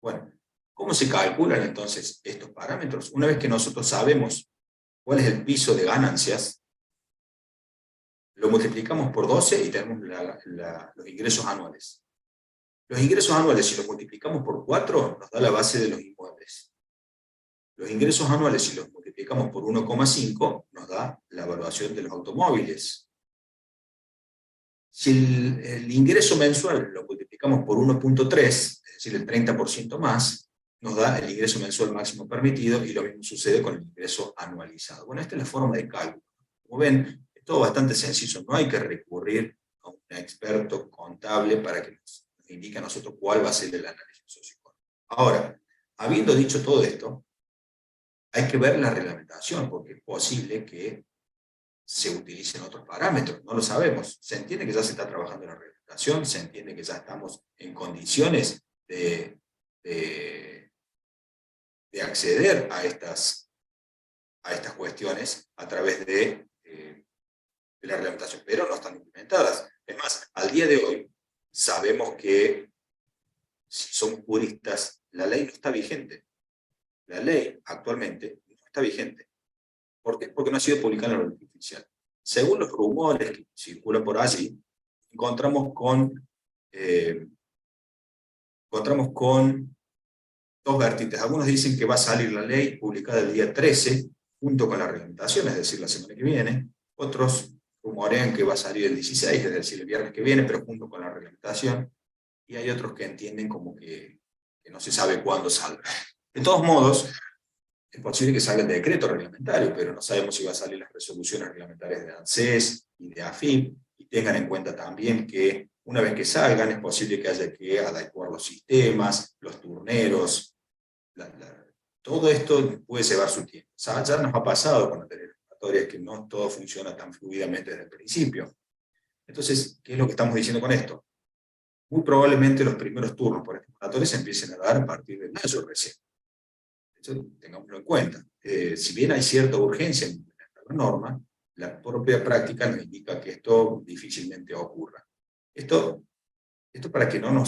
Bueno, ¿cómo se calculan entonces estos parámetros? Una vez que nosotros sabemos cuál es el piso de ganancias, lo multiplicamos por 12 y tenemos los ingresos anuales. Los ingresos anuales, si los multiplicamos por 4, nos da la base de los inmuebles. Los ingresos anuales, si los multiplicamos por 1,5, nos da la evaluación de los automóviles. Si el ingreso mensual lo multiplicamos por 1,3, es decir, el 30% más, nos da el ingreso mensual máximo permitido, y lo mismo sucede con el ingreso anualizado. Bueno, esta es la forma de cálculo. Como ven, es todo bastante sencillo, no hay que recurrir a un experto contable para que nos indique a nosotros cuál va a ser el análisis socioeconómico. Ahora, habiendo dicho todo esto, hay que ver la reglamentación, porque es posible que se utilicen otros parámetros, no lo sabemos. Se entiende que ya se está trabajando en la reglamentación, se entiende que ya estamos en condiciones de acceder a estas cuestiones a través de la reglamentación, pero no están implementadas. Es más, al día de hoy sabemos que, si somos juristas, la ley no está vigente. La ley actualmente no está vigente. ¿Por qué? Porque no ha sido publicada en el boletín oficial. Según los rumores que circulan por allí, encontramos con dos vertientes. Algunos dicen que va a salir la ley publicada el día 13, junto con la reglamentación, es decir, la semana que viene. Otros rumorean que va a salir el 16, es decir, el viernes que viene, pero junto con la reglamentación. Y hay otros que entienden como que no se sabe cuándo saldrá. De todos modos, es posible que salga el decreto reglamentario, pero no sabemos si va a salir las resoluciones reglamentarias de ANSES y de AFIP, y tengan en cuenta también que una vez que salgan es posible que haya que adecuar los sistemas, los turneros, todo esto puede llevar su tiempo. O sea, ya nos ha pasado con las declaratorias que no todo funciona tan fluidamente desde el principio. Entonces, ¿qué es lo que estamos diciendo con esto? Muy probablemente los primeros turnos por declaratorias se empiecen a dar a partir de mayo recién. Eso tengámoslo en cuenta. Si bien hay cierta urgencia en implementar la norma, la propia práctica nos indica que esto difícilmente ocurra. Esto para que no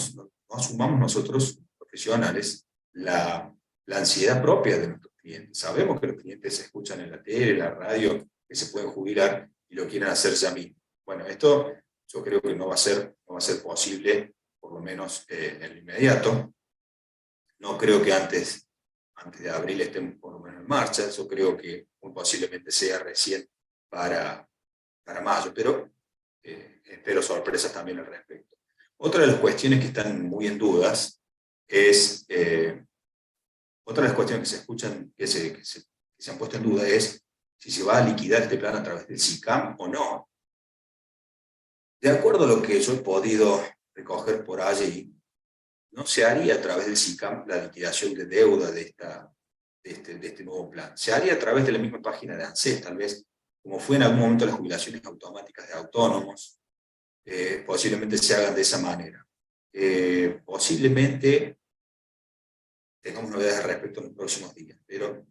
asumamos nosotros, profesionales, la ansiedad propia de nuestros clientes. Sabemos que los clientes se escuchan en la tele, en la radio, que se pueden jubilar y lo quieren hacer ya mismo. Bueno, esto yo creo que no va a ser posible, por lo menos en lo inmediato. No creo que antes de abril estén por lo menos en marcha. Yo creo que muy posiblemente sea recién para mayo, pero espero sorpresas también al respecto. Otra de las cuestiones que están muy en dudas es, otra de las cuestiones que se escuchan, que se han puesto en duda es si se va a liquidar este plan a través del SICAM o no. De acuerdo a lo que yo he podido recoger por allí, no se haría a través del SICAM la liquidación de deuda de este nuevo plan. Se haría a través de la misma página de ANSES, tal vez, como fue en algún momento las jubilaciones automáticas de autónomos, posiblemente se hagan de esa manera. Posiblemente tengamos novedades al respecto en los próximos días, pero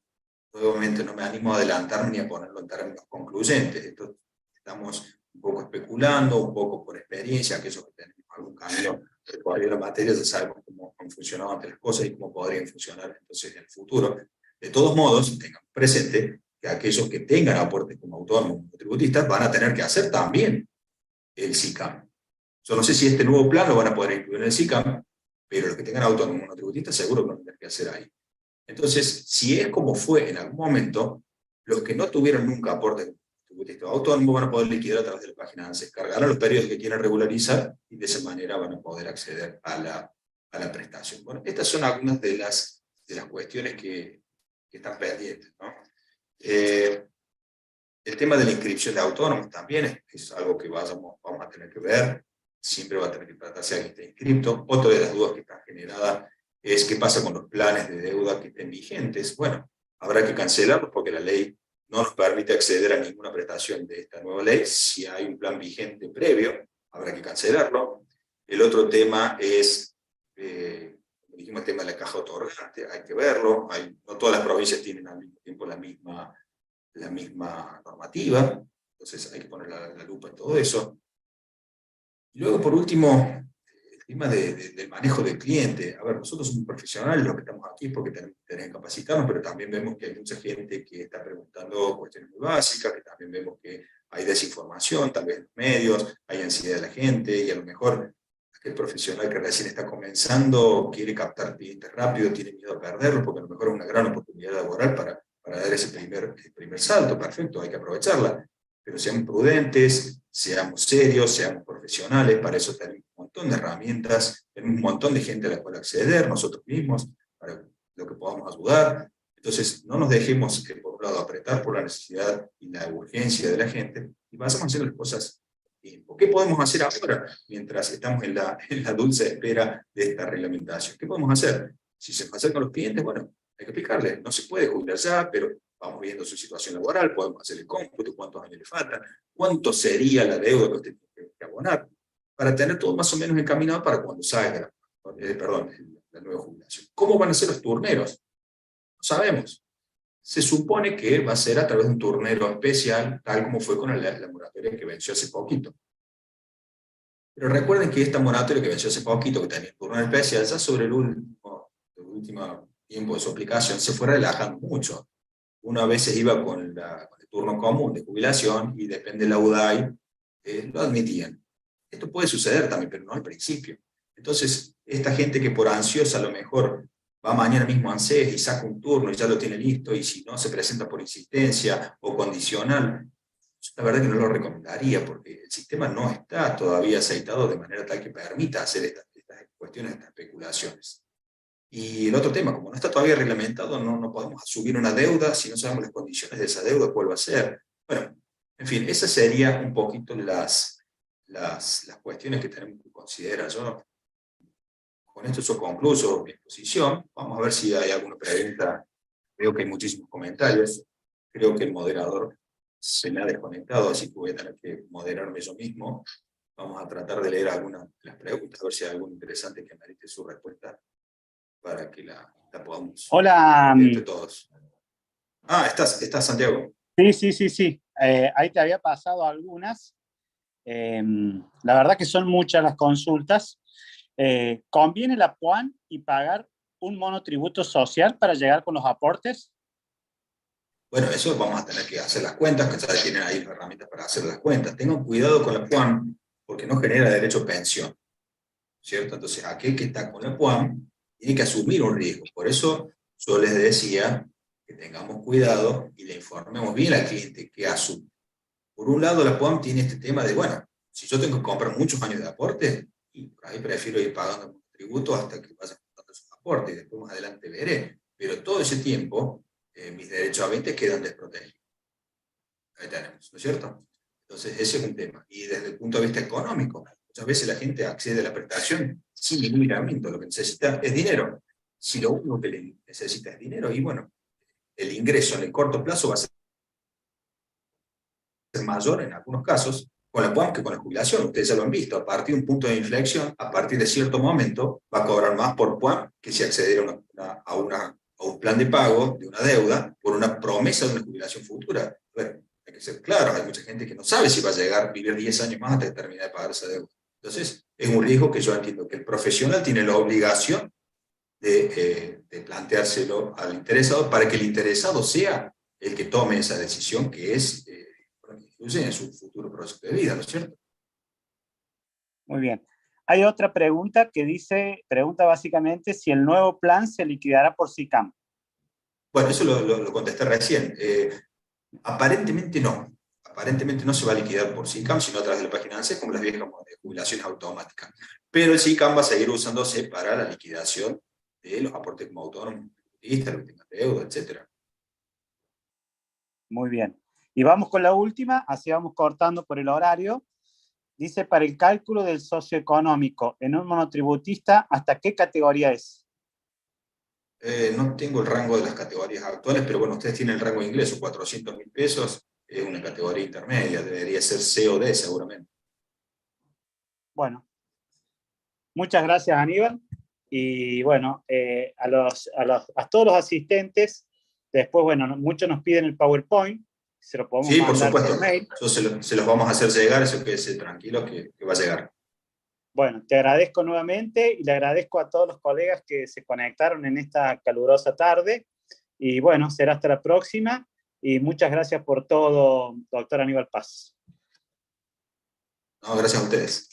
nuevamente no me animo a adelantarme ni a ponerlo en términos concluyentes. Esto estamos un poco especulando, un poco por experiencia, aquellos que tenemos algún cambio de la materia, ya sabemos cómo han funcionado antes las cosas y cómo podrían funcionar entonces en el futuro. De todos modos, tengan presente que aquellos que tengan aportes como autónomos o tributistas van a tener que hacer también el SICAM. Yo no sé si este nuevo plan lo van a poder incluir en el SICAM, pero los que tengan autónomos o tributistas seguro que lo van a tener que hacer ahí. Entonces, si es como fue en algún momento, los que no tuvieron nunca aportes tributista o autónomo van a poder liquidar a través de la página ANSES, cargarán los periodos que quieran regularizar y de esa manera van a poder acceder a la prestación. Bueno, estas son algunas de las cuestiones que están pendientes, ¿no? El tema de la inscripción de autónomos también es algo que vamos a tener que ver, siempre va a tener que tratarse de alguien que esté inscripto. Otra de las dudas que está generada es qué pasa con los planes de deuda que estén vigentes. Bueno, habrá que cancelarlos porque la ley no nos permite acceder a ninguna prestación de esta nueva ley. Si hay un plan vigente previo, habrá que cancelarlo. El otro tema es, como dijimos, el tema de la caja otorgante, hay que verlo. No todas las provincias tienen al mismo tiempo la misma normativa, entonces hay que poner la lupa en todo eso. Y luego, por último, el tema del manejo del cliente. A ver, nosotros somos profesionales los que estamos aquí porque tenemos que capacitarnos, pero también vemos que hay mucha gente que está preguntando cuestiones muy básicas, que también vemos que hay desinformación, tal vez en los medios, hay ansiedad de la gente, y a lo mejor aquel profesional que recién está comenzando, quiere captar clientes rápido, tiene miedo a perderlo, porque a lo mejor es una gran oportunidad laboral para dar ese primer salto. Perfecto, hay que aprovecharla, pero seamos prudentes, seamos serios, seamos profesionales. Para eso tenemos un montón de herramientas, tenemos un montón de gente a la cual acceder, nosotros mismos, para lo que podamos ayudar. Entonces, no nos dejemos, por un lado, apretar por la necesidad y la urgencia de la gente, y vayamos haciendo las cosas a tiempo. ¿Qué podemos hacer ahora, mientras estamos en la dulce espera de esta reglamentación? ¿Qué podemos hacer? Si se nos acercan los clientes, bueno, hay que explicarles, no se puede jubilar ya, pero vamos viendo su situación laboral, podemos hacer el cómputo, cuántos años le faltan, cuánto sería la deuda que usted tiene que abonar, para tener todo más o menos encaminado para cuando salga, la nueva jubilación. ¿Cómo van a ser los turneros? No sabemos. Se supone que va a ser a través de un turnero especial, tal como fue con la moratoria que venció hace poquito. Pero recuerden que esta moratoria que venció hace poquito, que tenía un turnero especial, ya sobre el último tiempo de su aplicación, se fue relajando mucho. Uno a veces iba con el turno común de jubilación y depende de la UDAI, lo admitían. Esto puede suceder también, pero no al principio. Entonces, esta gente que por ansiosa a lo mejor va mañana mismo a ANSES y saca un turno y ya lo tiene listo, y si no se presenta por insistencia o condicional, la verdad que no lo recomendaría, porque el sistema no está todavía aceitado de manera tal que permita hacer estas cuestiones, estas especulaciones. Y el otro tema, como no está todavía reglamentado, no podemos asumir una deuda si no sabemos las condiciones de esa deuda, cuál va a ser. Bueno, en fin, esas serían un poquito las cuestiones que tenemos que considerar. Yo con esto yo concluyo mi exposición. Vamos a ver si hay alguna pregunta. Veo que hay muchísimos comentarios. Creo que el moderador se me ha desconectado, así que voy a tener que moderarme yo mismo. Vamos a tratar de leer algunas de las preguntas, a ver si hay alguna interesante que merite su respuesta, para que la podamos Hola. entre todos. ¿Estás Santiago? Sí. Ahí te había pasado algunas. La verdad que son muchas las consultas. ¿Conviene la PUAN y pagar un monotributo social para llegar con los aportes? Bueno, eso vamos a tener que hacer las cuentas, que ya tienen ahí las herramientas para hacer las cuentas. Tengan cuidado con la PUAN, porque no genera derecho a pensión, ¿cierto? Entonces, aquel que está con la PUAN tiene que asumir un riesgo. Por eso yo les decía que tengamos cuidado y le informemos bien al cliente que asume. Por un lado, la PUAM tiene este tema de, bueno, si yo tengo que comprar muchos años de aporte, y por ahí prefiero ir pagando un tributo hasta que vaya juntando esos aportes, y después más adelante veré. Pero todo ese tiempo, mis derechos habientes quedan desprotegidos. Ahí tenemos, ¿no es cierto? Entonces, ese es un tema. Y desde el punto de vista económico, muchas veces la gente accede a la prestación sin ningún miramiento. Lo que necesita es dinero. Si lo único que le necesita es dinero, y bueno, el ingreso en el corto plazo va a ser mayor en algunos casos con la PUAM que con la jubilación. Ustedes ya lo han visto, a partir de un punto de inflexión, a partir de cierto momento, va a cobrar más por PUAM que si accediera a un plan de pago de una deuda por una promesa de una jubilación futura. Bueno, hay que ser claro, hay mucha gente que no sabe si va a llegar a vivir 10 años más hasta que termine de pagar esa deuda. Entonces, es un riesgo que yo entiendo que el profesional tiene la obligación de planteárselo al interesado, para que el interesado sea el que tome esa decisión, que es incluye en su futuro proyecto de vida, ¿no es cierto? Muy bien. Hay otra pregunta que pregunta básicamente si el nuevo plan se liquidará por SICAM. Bueno, eso lo contesté recién. Aparentemente no. Aparentemente no se va a liquidar por SICAM, sino a través de la página ANSES, como las viejas jubilaciones automáticas. Pero el SICAM va a seguir usándose para la liquidación de los aportes como autónomos, los que tengan deuda, etc. Muy bien. Y vamos con la última, así vamos cortando por el horario. Dice, para el cálculo del socioeconómico en un monotributista, ¿hasta qué categoría es? No tengo el rango de las categorías actuales, pero bueno, ustedes tienen el rango de ingreso, 400.000 pesos, es una categoría intermedia, debería ser C o D seguramente. Bueno, muchas gracias Aníbal. Y bueno, a todos los asistentes, después, bueno, muchos nos piden el PowerPoint, se lo podemos mandar por mail. Se los vamos a hacer llegar, eso quédese tranquilo que va a llegar. Bueno, te agradezco nuevamente y le agradezco a todos los colegas que se conectaron en esta calurosa tarde. Y bueno, será hasta la próxima. Y muchas gracias por todo, doctor Aníbal Paz. No, gracias a ustedes.